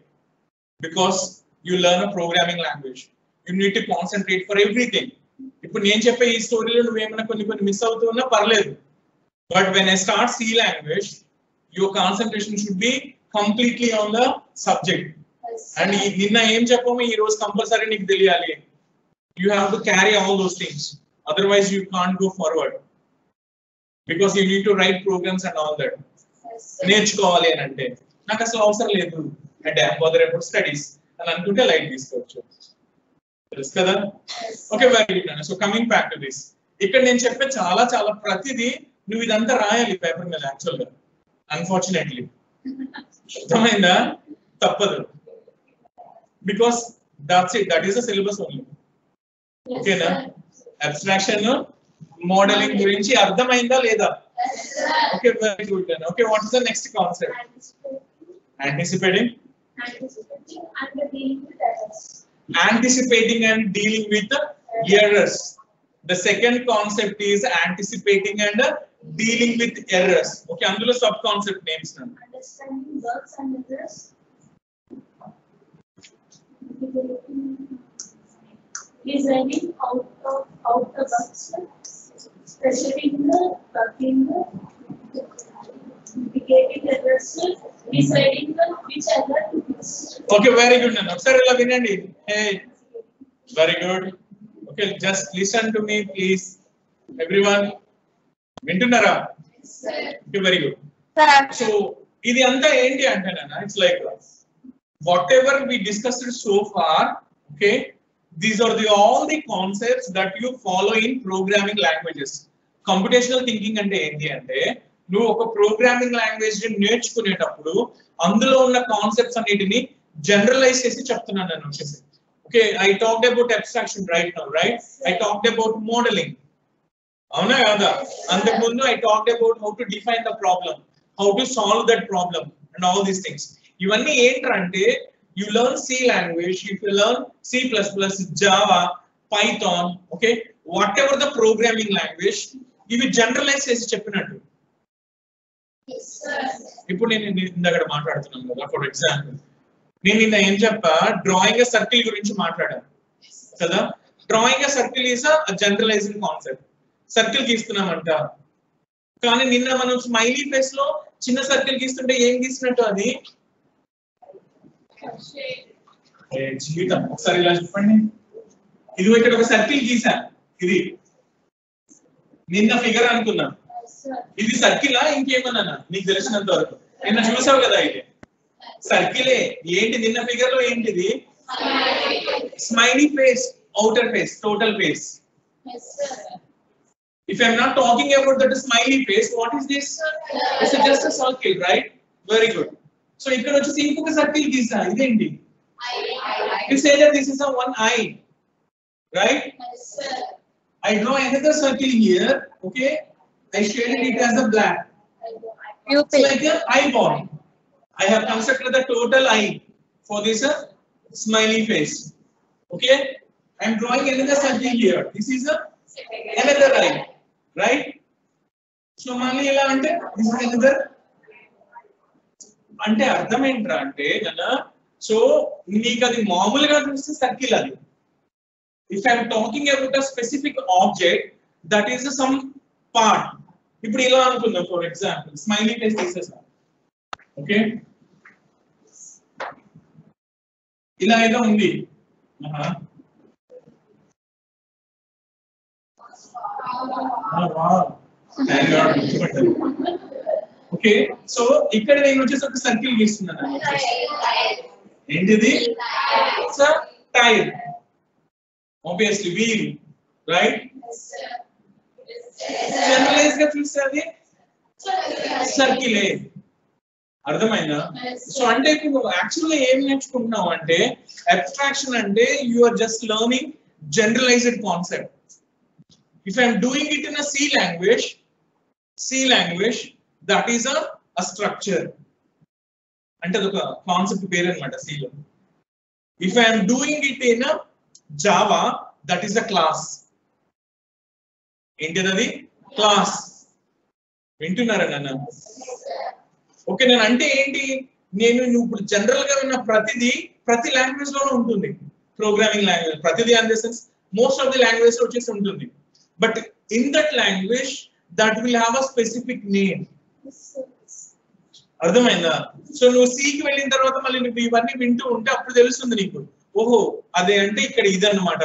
because you learn a programming language. You need to concentrate for everything. ఇప్పుడు నేను చెప్పే ఈ స్టోరీలో నువ్వేమైనా కొన్ని miss అవుతున్నా పర్లేదు, but when I start C language your concentration should be completely on the subject. And నిన్న ఏం చెప్పామో ఈ రోజు కంపల్సరీ నీకు తెలియాలి. You have to carry all those things, otherwise you can't go forward because you need to write programs and all that. నేర్చుకోవాలి అని అంటే నాకు అసలు అవసరం లేదు అంటే బదర్ అబౌట్ స్టడీస్ అని అనుకుంటే లైట్ తీసుకోవచ్చు, తెలుసు కదా? Okay, very good. So coming back to this, ఇక్కడ నేను చెప్పే చాలా ప్రతిదీ నువ్వు ఇదంతా రాయాలి పేపర్ మీద యాక్చువల్ గా. అన్ఫార్చునేట్లీ అర్థమైందా? తప్పదు, because that's it, that is the syllabus only. ఓకేనా? అబ్స్ట్రాక్షన్ మోడలింగ్ గురించి అర్థమైందా లేదా? Okay, very good. Okay, what is the next concept? Anticipating and dealing with errors. The second concept is anticipating and dealing with errors. Okay, అందులో sub concept names. Understanding bugs and errors. designing out the box, specifying the working, indicating errors, deciding the which error to fix. Okay, very good nana ఒకసారి ఇలా వినండి hey very good okay just listen to me please everyone వింటున్నారా okay very good so ఇది అంతా ఏంటి అంటే నాన్న it's like whatever we discussed so far okay these are all the concepts that you follow in programming languages computational thinking అంటే ఏంటి అంటే నువ్వు ఒక ప్రోగ్రామింగ్ లాంగ్వేజ్ నేర్చుకునేటప్పుడు అందులో ఉన్న కాన్సెప్ట్స్ అన్నిటిని జనరలైజ్ చేసి చెప్తున్నాను నేను వచ్చేసి okay I talked about abstraction right now right I talked about modelling అవునా కదా అంతకు ముందు I talked about how to define the problem how to solve that problem and all these things ఇవన్నీ ఏంటంటే you learn C language, if you learn C++, Java, Python, okay, whatever the programming language, ఇవి generalise చేసి చెప్పినట్టు ఇప్పుడు నేను ఇందాక మాట్లాడుతున్నాను కదా ఫర్ ఎగ్జాంపుల్ నేను నిన్న ఏం చెప్పా డ్రాయింగ్ సర్కిల్ గురించి మాట్లాడాను కదా drawing circle is a generalised concept circle గీస్తున్నామంట కానీ నిన్న మనం స్మైలీ ఫేస్ లో చిన్న సర్కిల్ గీస్తుంటే ఏం గీసినట్టు అది జీవితం ఒకసారి ఇలా చెప్పండి ఇది ఇక్కడ ఒక సర్కిల్ గీసాను ఇది నిన్న ఫిగర్ అనుకున్నాను ఇది సర్కిలా ఇంకేమన్నా నీకు తెలిసినంత వరకు నిన్న చూసావు కదా ఇది సర్కిలే ఏంటి నిన్న ఫిగర్ లో ఏంటిది smiley face outer face total face if I am not talking about that smiley face what is this it's just a circle right very good so ikkada vachesi inkoka circle gisa identi you say that this is a one eye right I draw another circle here okay I shaded it as a black it's like an eyeball I have constructed the total eye for this smiley face okay I am drawing another circle here this is another eye right so mali ela ante this is another ante ardham entra ante nana so neeku adi maamuluga chuste circle adi if I am talking about a specific object that is some part ఇప్పుడు ఇలా అనుకుందాం for example smiley face తీసేసా okay ఇలా ఏదో ఉంది okay so ఇక్కడ నేను వచ్చేసి ఒక సర్కిల్ గీస్తున్నాను ఏంటిది tyre obviously wheel right generalise గా చూస్తే అది సర్కిలే అర్థమైందా సో అంటే ఇప్పుడు యాక్చువల్ గా ఏం నేర్చుకుంటున్నావు అంటే అబ్స్ట్రాక్షన్ అంటే you are just learning generalized concept if I am doing it in a C language that is a structure ante adoka concept pair anamata C lo if I am doing it in a Java that is a class ఏంటిది class వింటున్నారా నాన్న okay నేను అంటే ఏంటి నేను ఇప్పుడు general గా ఉన్న ప్రతి లాంగ్వేజ్ లోనే ఉంటుంది ప్రోగ్రామింగ్ లాంగ్వేజ్ ప్రతిదీ on the sense most of the language లో వచ్చేసి ఉంటుంది but in that language that will have a specific name అర్థమైందా సో నువ్వు సికి వెళ్ళిన తర్వాత మళ్ళీ నువ్వు ఇవన్నీ వింటూ ఉంటే అప్పుడు తెలుస్తుంది నీకు ఓహో అదే అంటే ఇక్కడ ఇదన్నమాట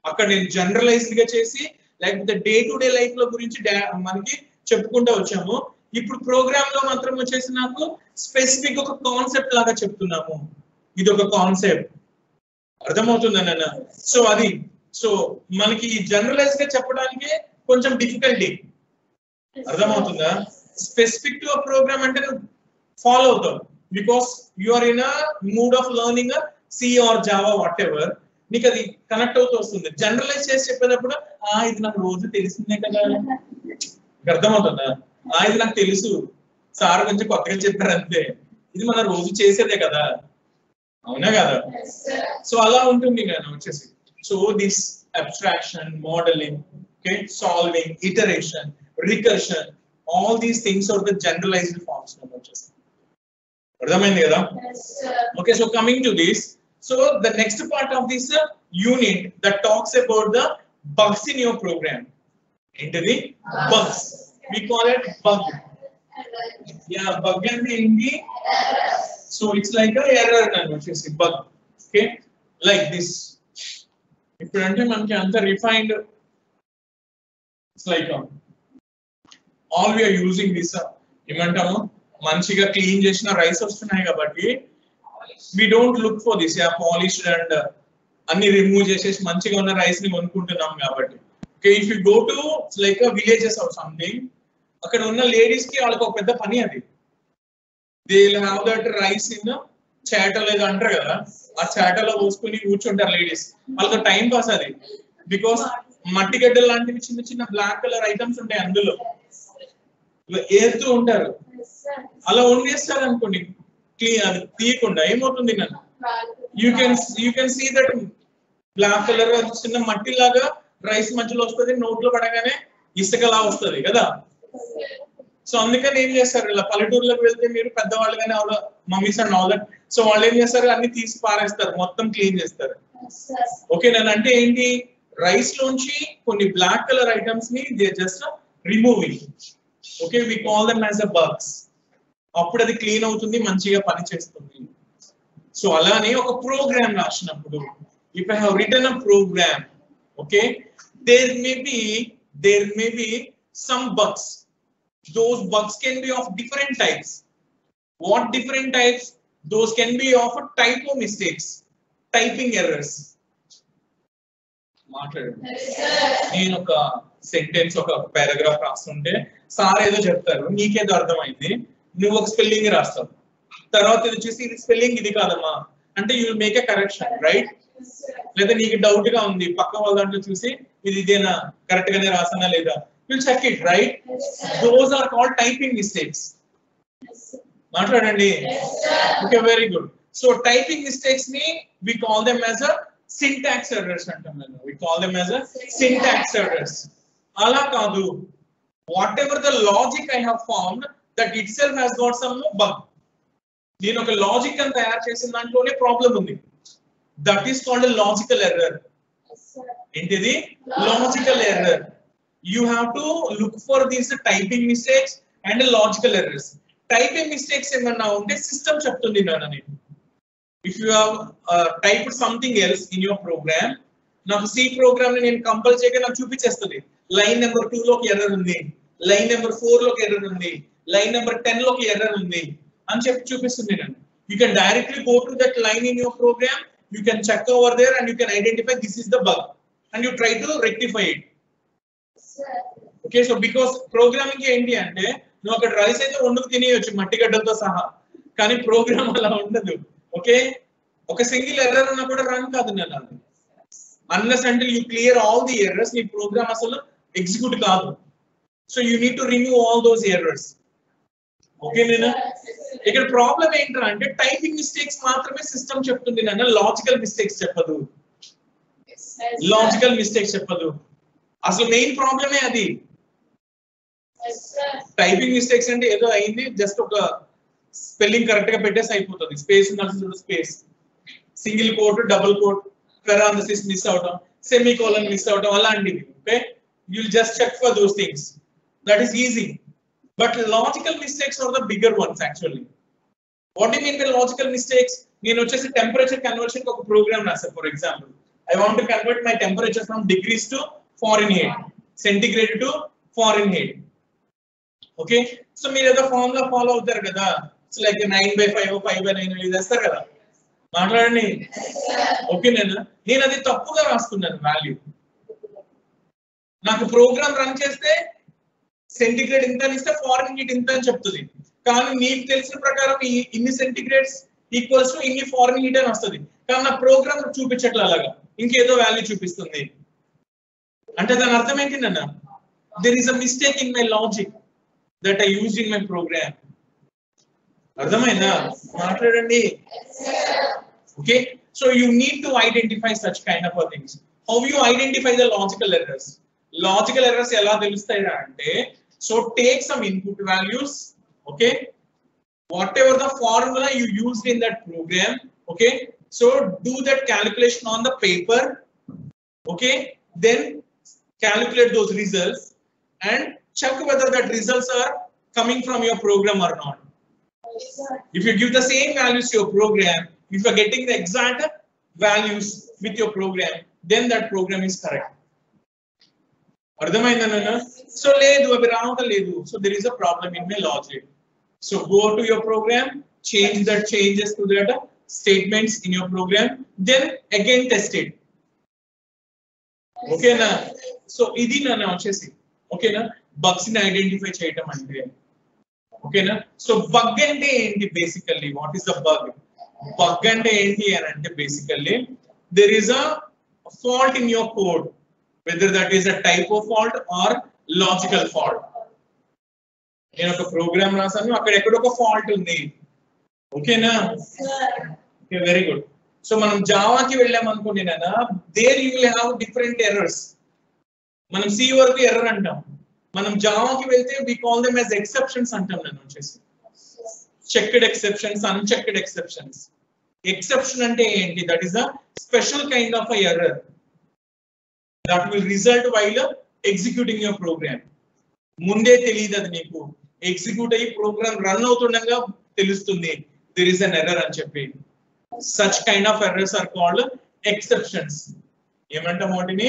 అక్కడ నేను జనరలైజ్డ్ గా చేసి లేకపోతే డే టు డే లైఫ్ లో గురించి మనకి చెప్పుకుంటూ వచ్చాము ఇప్పుడు ప్రోగ్రామ్ లో మాత్రం వచ్చేసి నాకు స్పెసిఫిక్ ఒక కాన్సెప్ట్ లాగా చెప్తున్నాము ఇది ఒక కాన్సెప్ట్ అర్థమవుతుందా నాన్న సో అది సో మనకి జనరలైజ్ గా చెప్పడానికి కొంచెం డిఫికల్టీ అర్థమవుతుందా స్పెసిఫిక్ టు ప్రోగ్రామ్ అంటే ఫాలో అవుతావు because you are in a mood of learning C or Java whatever నీకు అది కనెక్ట్ అవుతూ వస్తుంది జనరలైజ్ చేసి చెప్పేటప్పుడు ఇది నాకు రోజు తెలిసిందే కదా అర్థమవుతుందా ఇది నాకు తెలుసు సార్ కొంచెం కొత్తగా చెప్పారు అంతే ఇది మన రోజు చేసేదే కదా అవునా కదా సో అలా ఉంటుంది నేను వచ్చేసి so this abstraction modelling okay solving iteration recursion all these things are the generalized forms వచ్చేసి అర్థమైంది కదా okay so coming to this So the next part of this unit that talks about the bugs in your program. Into the bugs. We call it bug. Yeah, bug and the so it's like a error which is a bug. Okay, like this. If you want to refined, it's like all we are using this. ఏమంటాము మంచిగా clean చేసిన rice వస్తున్నాయి కాబట్టి we don't look for this polished and అన్ని remove చేసేసి మంచిగా ఉన్న rice ని కొనుక్కుంటున్నాం కాబట్టి okay if you go to like a villages or something అక్కడ ఉన్న లేడీస్ కి వాళ్ళకి ఒక పెద్ద పని అది they will have that rice in చాటలో ఏదో అంటారు కదా ఆ చాటలో పోసుకొని కూర్చుంటారు లేడీస్ వాళ్ళకి టైం పాస్ అది బికాస్ మట్టి గడ్డలు లాంటివి చిన్న చిన్న బ్లాక్ కలర్ ఐటమ్స్ ఉంటాయి అందులో ఏరుతూ ఉంటారు అలా వండేస్తారు అనుకోండి అది తీయకుండా ఏమవుతుంది నన్ను you can see that black colour చిన్న మట్టి లాగా రైస్ మధ్యలో వస్తుంది నోట్లో పడగానే ఇసుకలా వస్తుంది కదా సో అందుకని ఏం చేస్తారు ఇలా పల్లెటూరులోకి వెళ్తే మీరు పెద్దవాళ్ళు కానీ mummies and all that so వాళ్ళు ఏం చేస్తారు అన్ని తీసి పారేస్తారు మొత్తం క్లీన్ చేస్తారు ఓకే నేను అంటే ఏంటి రైస్ లోంచి కొన్ని బ్లాక్ కలర్ ఐటమ్స్ ని they just removing okay we call them as a bugs అప్పుడు అది క్లీన్ అవుతుంది మంచిగా పని చేస్తుంది సో అలానే ఒక ప్రోగ్రామ్ రాసినప్పుడు if I have written a program okay there may be some bugs those bugs can be of different types. What different types? Those can be of typo mistakes, typing errors. నేను ఒక sentence ఒక paragraph రాస్తుంటే sir ఏదో చెప్తారు నీకేదో అర్థమైంది నువ్వు ఒక spelling రాస్తావు తర్వాత ఇది చూసి ఇది స్పెల్లింగ్ ఇది కాదమ్మా అంటే you will make a correction right లేదా నీకు డౌట్ గా ఉంది పక్క వాళ్ళ దాంట్లో చూసి ఇది ఇదేనా కరెక్ట్ గానే రాసానా లేదా you'll check it right those are called typing mistakes maatladandi okay very good so typing mistakes ni we call them as a syntax errors antam we call them as a syntax errors ala kaadu whatever the logic I have formed that itself has got some bug నేను ఒక logic అని తయారు చేసిన దాంట్లోనే problem ఉంది that is called a logical error ఏంటిది logical error you have to look for these typing mistakes and logical errors typing mistakes emanna unte system cheptundi nanu if you have typed something else in your program నాకు C program ని నేను compile చేయగా నాకు చూపించేస్తుంది line number 2 లోకి error ఉంది line number 4 లోకి error ఉంది line number 10 లోకి ఎర్రర్ ఉంది అని చెప్పి చూపిస్తుంది నేను you can directly go to that line in your program you can check over there and you can identify this is the bug and you try to rectify it okay so because programming ఏంటి అంటే నువ్వు అక్కడ rice అయితే వండుకు తినేయొచ్చు మట్టి గడ్డలతో సహా కానీ programme అలా ఉండదు ఓకే ఒక సింగిల్ ఎర్రర్ ఉన్నా కూడా రన్ కాదు నేను అది unless until you clear all the errors నీ ప్రోగ్రామ్ అసలు ఎగ్జిక్యూట్ కాదు so you need to remove all those errors okay నేను ఇక్కడ ప్రాబ్లం ఏంట్రా అంటే టైపింగ్ మిస్టేక్స్ మాత్రమే సిస్టమ్ చెప్తుంది నాన్న లాజికల్ మిస్టేక్స్ చెప్పదు లాజికల్ మిస్టేక్స్ చెప్పదు అసలు మెయిన్ ప్రాబ్లమే అది టైపింగ్ మిస్టేక్స్ అంటే ఏదో అయింది జస్ట్ ఒక స్పెల్లింగ్ కరెక్ట్ గా పెట్టేసి అయిపోతుంది స్పేస్ ఉండాల్సిన space single quote double quote parenthesis miss అవడం సెమీకోలన్ మిస్ అవడం అలాంటివి okay you will just check for those things that is easy but logical mistakes are the bigger ones actually what you mean by logical mistakes నేను వచ్చేసి temperature conversion కి ఒక program రాశాను for example I want to convert my temperature from degrees to Fahrenheit, centigrade to Fahrenheit. Okay, so మీరు ఏదో formula follow అవుతారు కదా it's like 9/5 5/9 ఇది చేస్తారు కదా మాట్లాడండి ఓకే నేను అది తప్పుగా రాసుకున్నాను వాల్యూ నాకు ప్రోగ్రామ్ రన్ చేస్తే సెంటిగ్రేడ్ ఇంత అని ఇస్తే ఫారెన్హీట్ ఇంత అని చెప్తుంది కానీ నీకు తెలిసిన ప్రకారం ఇన్ని సెంటిగ్రేడ్స్ ఈక్వల్స్ టు ఇన్ని ఫారెన్హీట్ అని వస్తుంది కానీ నా ప్రోగ్రామ్ చూపించట్లే అలాగా ఇంకేదో వాల్యూ చూపిస్తుంది అంటే దాని అర్థం ఏంటి నాన్న there is a mistake in my logic that I used in my program అర్థమైందా మాట్లాడండి okay so you need to identify such kind of things how you identify the logical errors ఎలా తెలుస్తాయిరా అంటే so take some input values okay whatever the formula you used in that program okay So do that calculation on the paper, okay, then calculate those results and check whether that results are coming from your program or not. If you give the same values to your program, if you are getting the exact values with your program, then that program is correct. అర్థమైందన్న? So లేదు అవి రావడం లేదు. So there is a problem in my logic. So go to your program, change that changes to that statements in your program, then again test it. Okay na? So ఇది నన్ను వచ్చేసి ఓకేనా bugs ని identify చేయటం అంటే ఓకేనా. So bug అంటే ఏంటి basically? What is the bug? Bug అంటే ఏంటి అని అంటే basically there is a fault in your code, whether that is a typo fault or logical fault. నేను ఒక ప్రోగ్రామ్ రాసాను, అక్కడ ఎక్కడ ఒక ఫాల్ట్ ఉంది. ఓకేనా? Okay, very good. సో మనం జావాకి వెళ్ళాం అనుకోండి నాన్న, there you will have different errors. మనం సి వరకు ఎర్రర్ అంటాం, మనం జావాకి వెళ్తే we call them as exceptions అంటాం. నేను వచ్చేసి checked exceptions, unchecked exceptions. Exception అంటే ఏంటి? That is a special kind of a error that will result while executing your program. ముందే తెలియదు అది నీకు, ఎగ్జిక్యూట్ అయ్యి ప్రోగ్రామ్ రన్ అవుతుండగా తెలుస్తుంది there is an error అని చెప్పి. such kind of errors are called exceptions. ఏమంటాం వాటిని?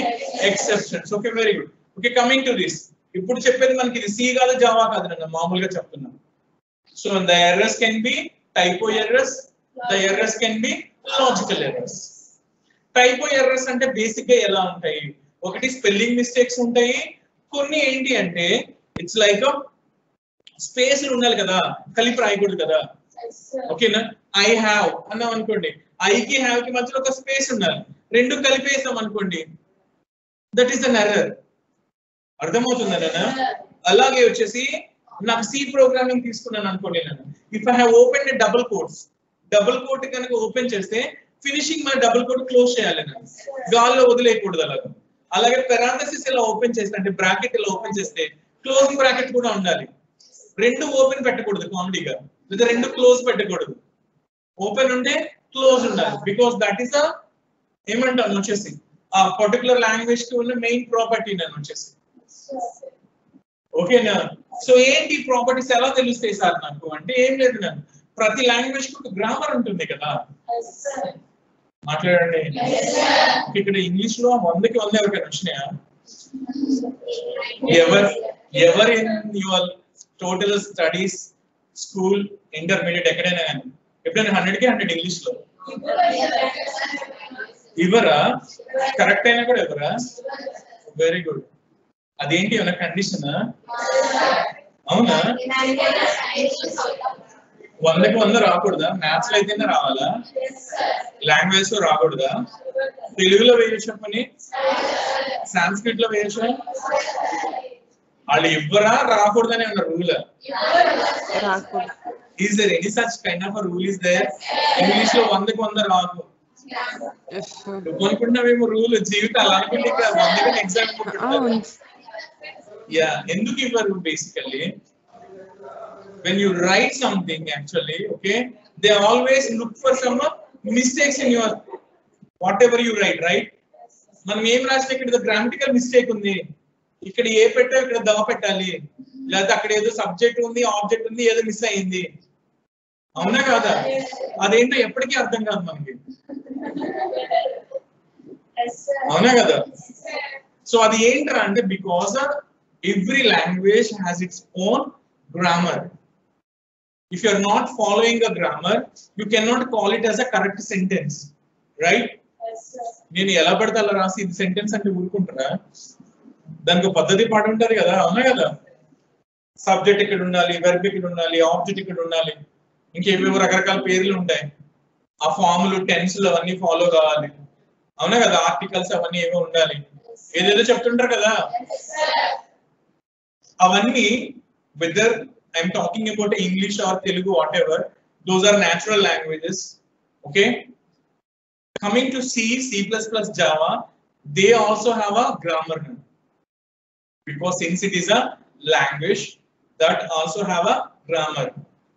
exceptions. okay, very good. okay, coming to this, ఇప్పుడు చెప్పేది మనకి ఇది సి కాదు జావా కాదు నన్ను మామూలుగా చెప్తున్నాను. so the errors can be typo errors, the errors can be logical errors. Typo errors అంటే బేసిక్ గా ఎలా ఉంటాయి? ఒకటి స్పెల్లింగ్ మిస్టేక్స్ ఉంటాయి, కొన్ని ఏంటి అంటే ఇట్స్ లైక్ స్పేస్ ఉండాలి కదా, కలిపి రాయకూడదు కదా. ఓకేనా? ఐ హ్యావ్ అన్నాం అనుకోండి, ఐ కి హ్యావ్ కి మధ్యలో ఒక స్పేస్ ఉండాలి, రెండు కలిపేసాం అనుకోండి, దట్ ఈస్ అన్ ఎర్రర్. అర్థమవుతుందా? అలాగే వచ్చేసి నాకు సి ప్రోగ్రామింగ్ తీసుకున్నాను అనుకోండి, నేను if I have open double quote కనుక ఓపెన్ చేస్తే ఫినిషింగ్ మన డబుల్ కోట్ క్లోజ్ చేయాలి, గాల్లో వదిలేయకూడదు. అలాగే పెరాంథసిస్ ఇలా ఓపెన్ చేస్తే అంటే బ్రాకెట్ ఇలా ఓపెన్ చేస్తే క్లోజింగ్ బ్రాకెట్ కూడా ఉండాలి. రెండు ఓపెన్ పెట్టకూడదు కామెడీగా, లేదా రెండు క్లోజ్ పెట్టకూడదు. ఓపెన్ ఉంటే క్లోజ్ ఉండాలి, బికాస్ దట్ ఈస్ ఏమంటాను వచ్చేసి ఆ పర్టికులర్ లాంగ్వేజ్ కి ఉన్న మెయిన్ ప్రాపర్టీ నేను వచ్చేసి. ఓకేనా? సో ఏంటి ప్రాపర్టీస్ ఎలా తెలుస్తాయి సార్ నాకు అంటే ఏం లేదు, నేను ప్రతి లాంగ్వేజ్ కి ఒక గ్రామర్ ఉంటుంది కదా. మాట్లాడండి. ఇక్కడ ఇంగ్లీష్ లో 100కి 100 ఎవరికైనా వచ్చినాయా? Ever in your total studies school intermediate ఎక్కడైనా కానీ ఎప్పుడైనా 100కి 100 ఇంగ్లీష్ లో ఇవరా? కరెక్ట్ అయినా కూడా ఎవరా? Very good. అదేంటి ఏమైనా కండిషన్? అవునా? 100కి 100 రాకూడదా? మ్యాథ్స్ లో అయితేనే రావాలా? లాంగ్వేజ్ లో రాకూడదా? తెలుగులో వేయచ్చు పని, సాంస్క్రిట్ లో వేయచ్చు. వాళ్ళు ఇవ్వరా రాకూడదని ఉన్న rule? Is there any such kind of rule is there? English లో 100కి 100 రాకు అనుకుంటున్నావేమో రూల్. జీవితాలు అనుకుంటే ఇక్కడ 100కి ఎగ్జామ్. యా, ఎందుకు ఇవ్వరు? Basically when you write something actually, okay, they always look for some mistakes in your whatever you write, right? మనం ఏం రాస్తే ఇక్కడ గ్రామటికల్ మిస్టేక్ ఉంది, ఇక్కడ ఏ పెట్టా ఇక్కడ ద పెట్టాలి, లేదా అక్కడ ఏదో సబ్జెక్ట్ ఉంది ఆబ్జెక్ట్ ఉంది ఏదో మిస్ అయింది. అవునా కాదా? అదేంటో ఎప్పటికీ అర్థం కాదు మనకి. అవునా కదా? సో అది ఏంటరా అంటే because every language has its own grammar. If you are not following a grammar, you cannot call it as a correct sentence, right? నేను ఎలా పడితే అలా రాసి ఇది సెంటెన్స్ అంటే ఊరుకుంటారా? దానికి పద్ధతి పాటు ఉంటుంది కదా. అవునా కదా? సబ్జెక్ట్ ఇక్కడ ఉండాలి, వెర్బ్ ఇక్కడ ఉండాలి, ఆబ్జెక్ట్ ఇక్కడ ఉండాలి, ఇంకేవేవో రకరకాల పేర్లు ఉంటాయి. ఆ ఫార్ములు టెన్స్లు అవన్నీ ఫాలో కావాలి. అవునా కదా? ఆర్టికల్స్ అవన్నీ ఏవో ఉండాలి, ఏదేదో చెప్తుంటారు కదా. అవన్నీ whether I'm talking about English or Telugu, whatever, those are natural languages. Okay, coming to C, C++, Java, they also have a grammar, because since it is a language that also have a grammar.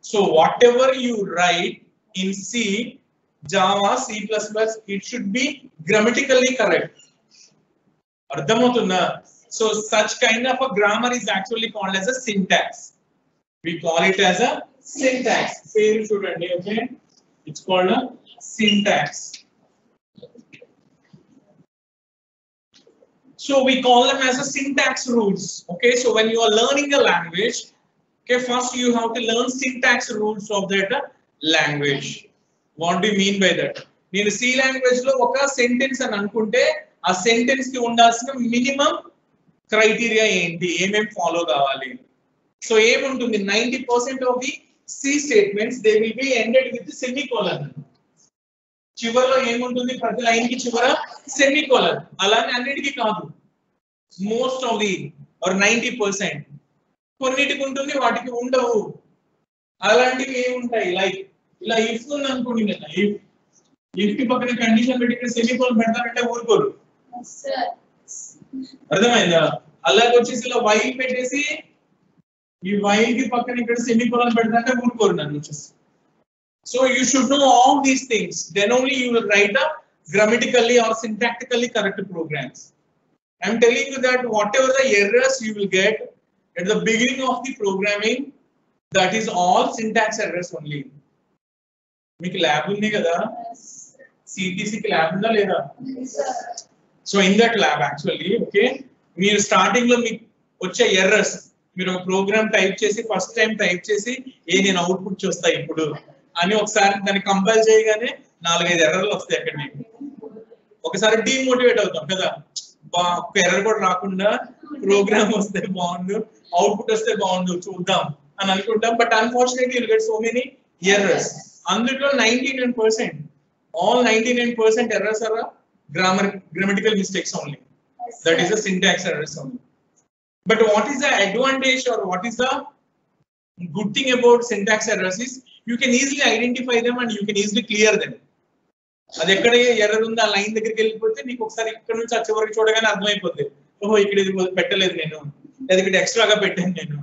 So whatever you write in C, Java, C++, it should be grammatically correct. Ardhamotunda. So such kind of a grammar is actually called as a syntax. We call it as a syntax. Okay? It's called a syntax. So we call them as a syntax rules. Okay, so when you are learning a language, okay, first you have to learn syntax rules of that language. What do you mean by that? నేను C language లో ఒక sentence అని అనుకుంటే ఆ sentence కి ఉండాల్సిన minimum criteria ఏంటి, ఏమేం ఫాలో కావాలి. సో ఏముంటుంది, 90% of the C statements they will be ended with semicolon. చివరిలో ఏముంటుంది, ప్రతి లైన్ కి చివర సెమికోలన్. అలానే అన్నిటికీ కాదు, మోస్ట్ ఆఫ్ ది ఆర్ 90%. కొన్నిటికి ఉంటుంది, వాటికి ఉండవు. అలాంటివి ఏముంటాయి, లైక్ ఇలా ఇఫ్ ఉంది అనుకోండి కదా, ఇఫ్ కి పక్కన కండిషన్ పెట్టి ఇక్కడ సెమికోలన్ పెడతారంటే ఊరుకోరు. అర్థమైందా? అలాగే వచ్చేసి ఇలా వైల్ పెట్టేసి ఈ వైల్ కి పక్కన ఇక్కడ సెమికోలన్ పెడతారంటే ఊరుకోరు నన్ను వచ్చేసి. So you should know all these things. Then only you will write a grammatically or syntactically correct programs. I am telling you that whatever the errors you will get at the beginning of the programming, that is all syntax errors only. మీకు lab ఉంది కదా, సిటిసికి lab ఉందా లేదా? So in that lab actually okay, మీరు starting లో మీకు వచ్చే errors, మీరు ఒక ప్రోగ్రామ్ టైప్ చేసి ఫస్ట్ టైం టైప్ చేసి నేను అవుట్పుట్ చూస్తా ఇప్పుడు అని ఒకసారి దాన్ని కంపైల్ చేయగానే 4-5 ఎర్రర్లు వస్తాయి అక్కడ మీకు. ఒకసారి డీమోటివేట్ అవుతాం కదా, ఒక ఎర్రర్ కూడా రాకుండా ప్రోగ్రామ్ వస్తే బాగుండు, అవుట్పుట్ వస్తే బాగుండు, చూద్దాం అని అనుకుంటాం. But unfortunately you get so many errors. అందులో 99%, all 99% errors are grammatical mistakes only. That is a syntax errors only. But what is the advantage or what is the good thing about syntax errors is you can easily identify them and you can easily clear them. అది ఎక్కడ error ఉందో ఆ line దగ్గరికి వెళ్ళిపోతే నీకు ఒకసారి ఇక్కడ నుంచి వచ్చే వరకు చూడగానే అర్థమైపోతుంది, ఓహో ఇక్కడ ఇది పెట్టలేదు నేను, లేదా ఇక్కడ ఎక్స్ట్రాగా పెట్టాను నేను.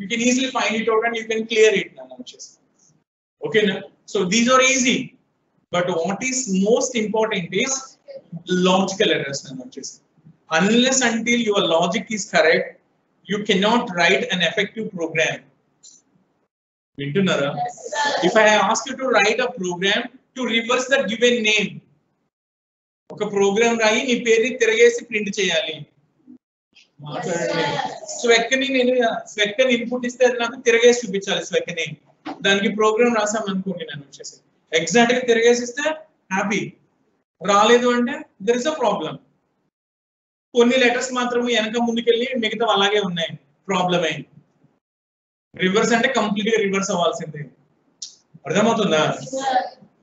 You can easily find it out and you can clear it నన్ను వచ్చేసి. ఓకేనా? So these are easy. But what is most important is logical errors నన్ను వచ్చేసి. Unless until your logic is correct, you cannot write an effective program. Vintunara? If I ask you to write a program to reverse the given name, oka program rayi nee peru tiragesi print cheyali. Swekani nenu swekani input iste adi naku tiragesi chupichali swekani. Daniki program rasam anukondi nanu vachesi. Exact ga tiragesi iste happy. Raledu ante there is a problem. కొన్ని letters మాత్రమే వెనక ముందుకెళ్ళి మిగతా అలాగే ఉన్నాయి, problem అయింది. Reverse అంటే complete గా రివర్స్ అవ్వాల్సిందే. అర్థమవుతుందా?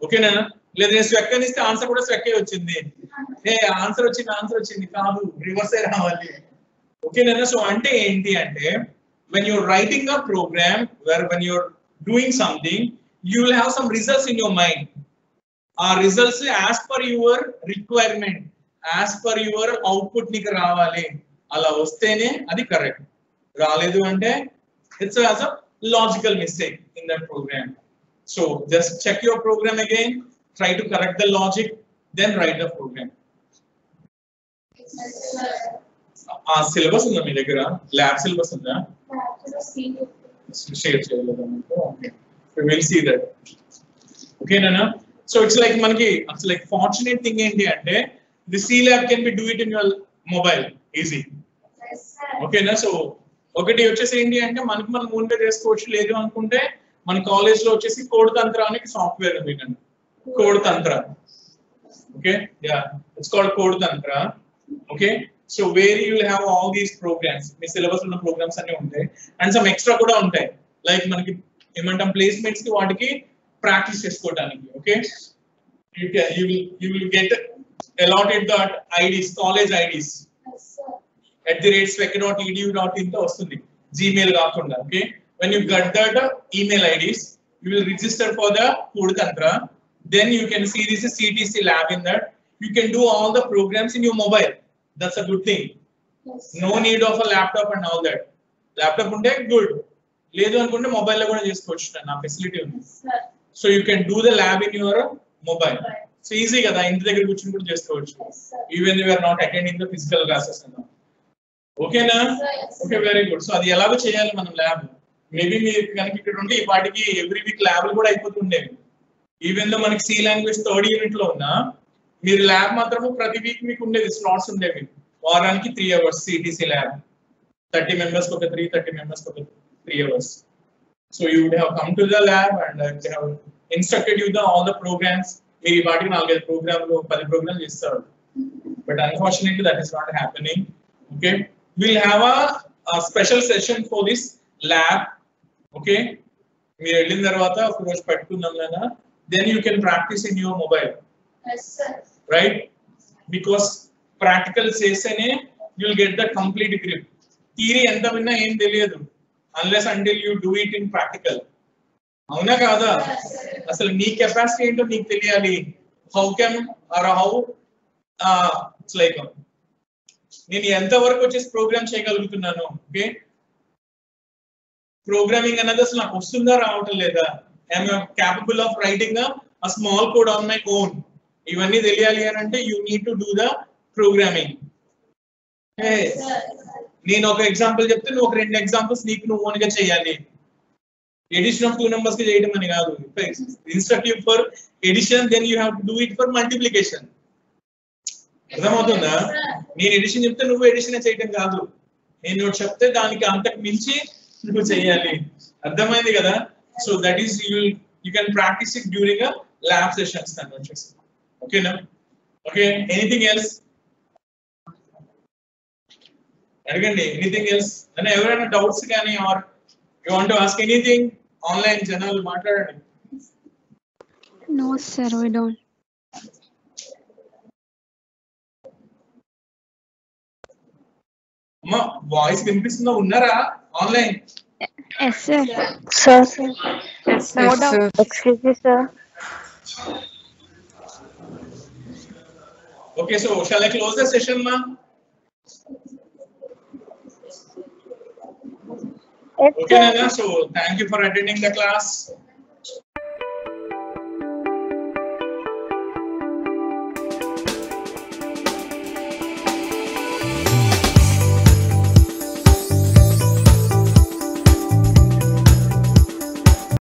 ఓకేనా? లేదా నేను స్వెక్కని ఇస్తే ఆన్సర్ కూడా స్వెక్కే వచ్చింది, ఆన్సర్ వచ్చింది కాదు, రివర్స్ ఏ రావాలి. ఓకేనా? సో అంటే ఏంటి అంటే when you're writing a program where when you're doing something you will have some results in your mind. ఆ results as per your requirement, as per your output నీకు రావాలి. అలా వస్తేనే అది కరెక్ట్, రాలేదు అంటే it's as a logical mistake in that program. So just check your program again, try to correct the logic, then write the program. Syllabus ఉందా మీ దగ్గర? Lab syllabus ఉందా? షేర్ చేయలేదు. Okay, we will see that. Okay nana? So it's like మనకి అసలు like fortunate thing ఏంటి అంటే the C lab can be do it in your mobile easy. Okay na? So ఒకటి వచ్చేసి ఏంటి అంటే మనకి మనం ముందే చేసుకోవచ్చు. లేదు అనుకుంటే మన కాలేజ్ లో వచ్చేసి కోడ్ తంత్ర అనే సాఫ్ట్వేర్ ఉంది కదా, code Tantra. Okay, yeah, it's called code Tantra. Okay, so where you will have all these programs, మీ సిలబస్ ఉన్న ప్రోగ్రామ్స్ అన్ని ఉంటాయి అండ్ సమ్ ఎక్స్ట్రా కూడా ఉంటాయి. లైక్ మనకి ఏమంటాం ప్లేస్మెంట్స్ కి వాటికి ప్రాక్టీస్ చేసుకోవడానికి. Okay, you will get allotted the IDs, college IDs @swek.edu.in తో వస్తుంది, Gmail కాకుండా. Okay, when you get that email IDs you will register for the code tantra, then you can see this is CTC lab. In that you can do all the programs in your mobile. That's a good thing. No need of a laptop and all that. Laptop unte good, ledu anukunte mobile lo kuda chesukochu, na facility undi. So you can do the lab in your mobile. So easy కదా, ఇంటి దగ్గర కూర్చొని కూడా చేసుకోవచ్చు. Even you are not attending the physical classes అన్న. ఓకేనా? Okay, very good. So అది ఎలాగో చేయాలి మనం ల్యాబ్. మేబీ మీరు కనుక ఇక్కడ ఉంటే ఈ పాటికి ఎవ్రీ వీక్ ల్యాబ్లు కూడా అయిపోతుండేవి. ఈవెన్ దో మనకి సి లాంగ్వేజ్ 3rd యూనిట్ లో ఉన్నా మీరు ల్యాబ్ మాత్రము ప్రతి వీక్ మీకు ఉండేది, స్లాట్స్ ఉండేవి. వారానికి 3 hours సిటీసీ ల్యాబ్. 30 members ఒక 3, 30 members ఒక 3 hours. So you would have come to the lab and they have instructed you all the programs. మీరు ఈ పాటికి 4-5 ప్రోగ్రామ్లు 10 ప్రోగ్రామ్లు చేస్తారు. But unfortunately that is not happening. Okay, we'll have a special session for this lab. Okay, మీరు వెళ్ళిన తర్వాత ఒక రోజు పెట్టుకుందాం కదా, then you can practice in your mobile. Yes, sir. Right? Because practical చేస్తేనే you will get the complete grip. Theory ఎంత విన్నా ఏం తెలియదు unless until you do it in practical. అవునా కాదా? అసలు నీ కెపాసిటీ ఏంటో నీకు తెలియాలి. How can or how it's like నేను ఎంత వరకు వచ్చేసి ప్రోగ్రామ్ చేయగలుగుతున్నాను. ఓకే, ప్రోగ్రామింగ్ అనేది అసలు నాకు వస్తుందా రావటం లేదా, I'm capable of writing a small code on my own. ఇవన్నీ తెలియాలి అని అంటే you need to do the programming. నేను ఒక ఎగ్జాంపుల్ చెప్తే నువ్వు ఒక 2 ఎగ్జాంపుల్స్ నీకు నువ్వు ఓన్గా చేయాలి. ఎడిషన్ ఆఫ్ 2 numbers కి చేయడం అని కాదు. Instructive for addition, then you have to do it for multiplication. అర్థమవుతుందా? నేను ఎడిషన్ చెప్తే నువ్వు ఎడిషన్ చేయడం కాదు, నేను చెప్తే దానికి అంతకు మించి నువ్వు చేయాలి. అర్థమైంది కదా? So that is you can practise it during a lab sessions అని వచ్చేసి. ఓకేనా? ఓకే, ఎనీథింగ్ ఎల్స్ అడగండి. ఎనీథింగ్ ఎల్స్ అంటే ఎవరైనా డౌట్స్ కానీ are you want to ask anything? Online జనాలు మాట్లాడండి. No, sir, we don't. అమ్మా వాయిస్ వినిపిస్తుందా? ఉన్నారా online? Yes, sir. Sir, No doubt. excuse me, sir. Okay, so shall I close the session, ma? Yes, Okay, sir. Nana. So thank you for attending the class.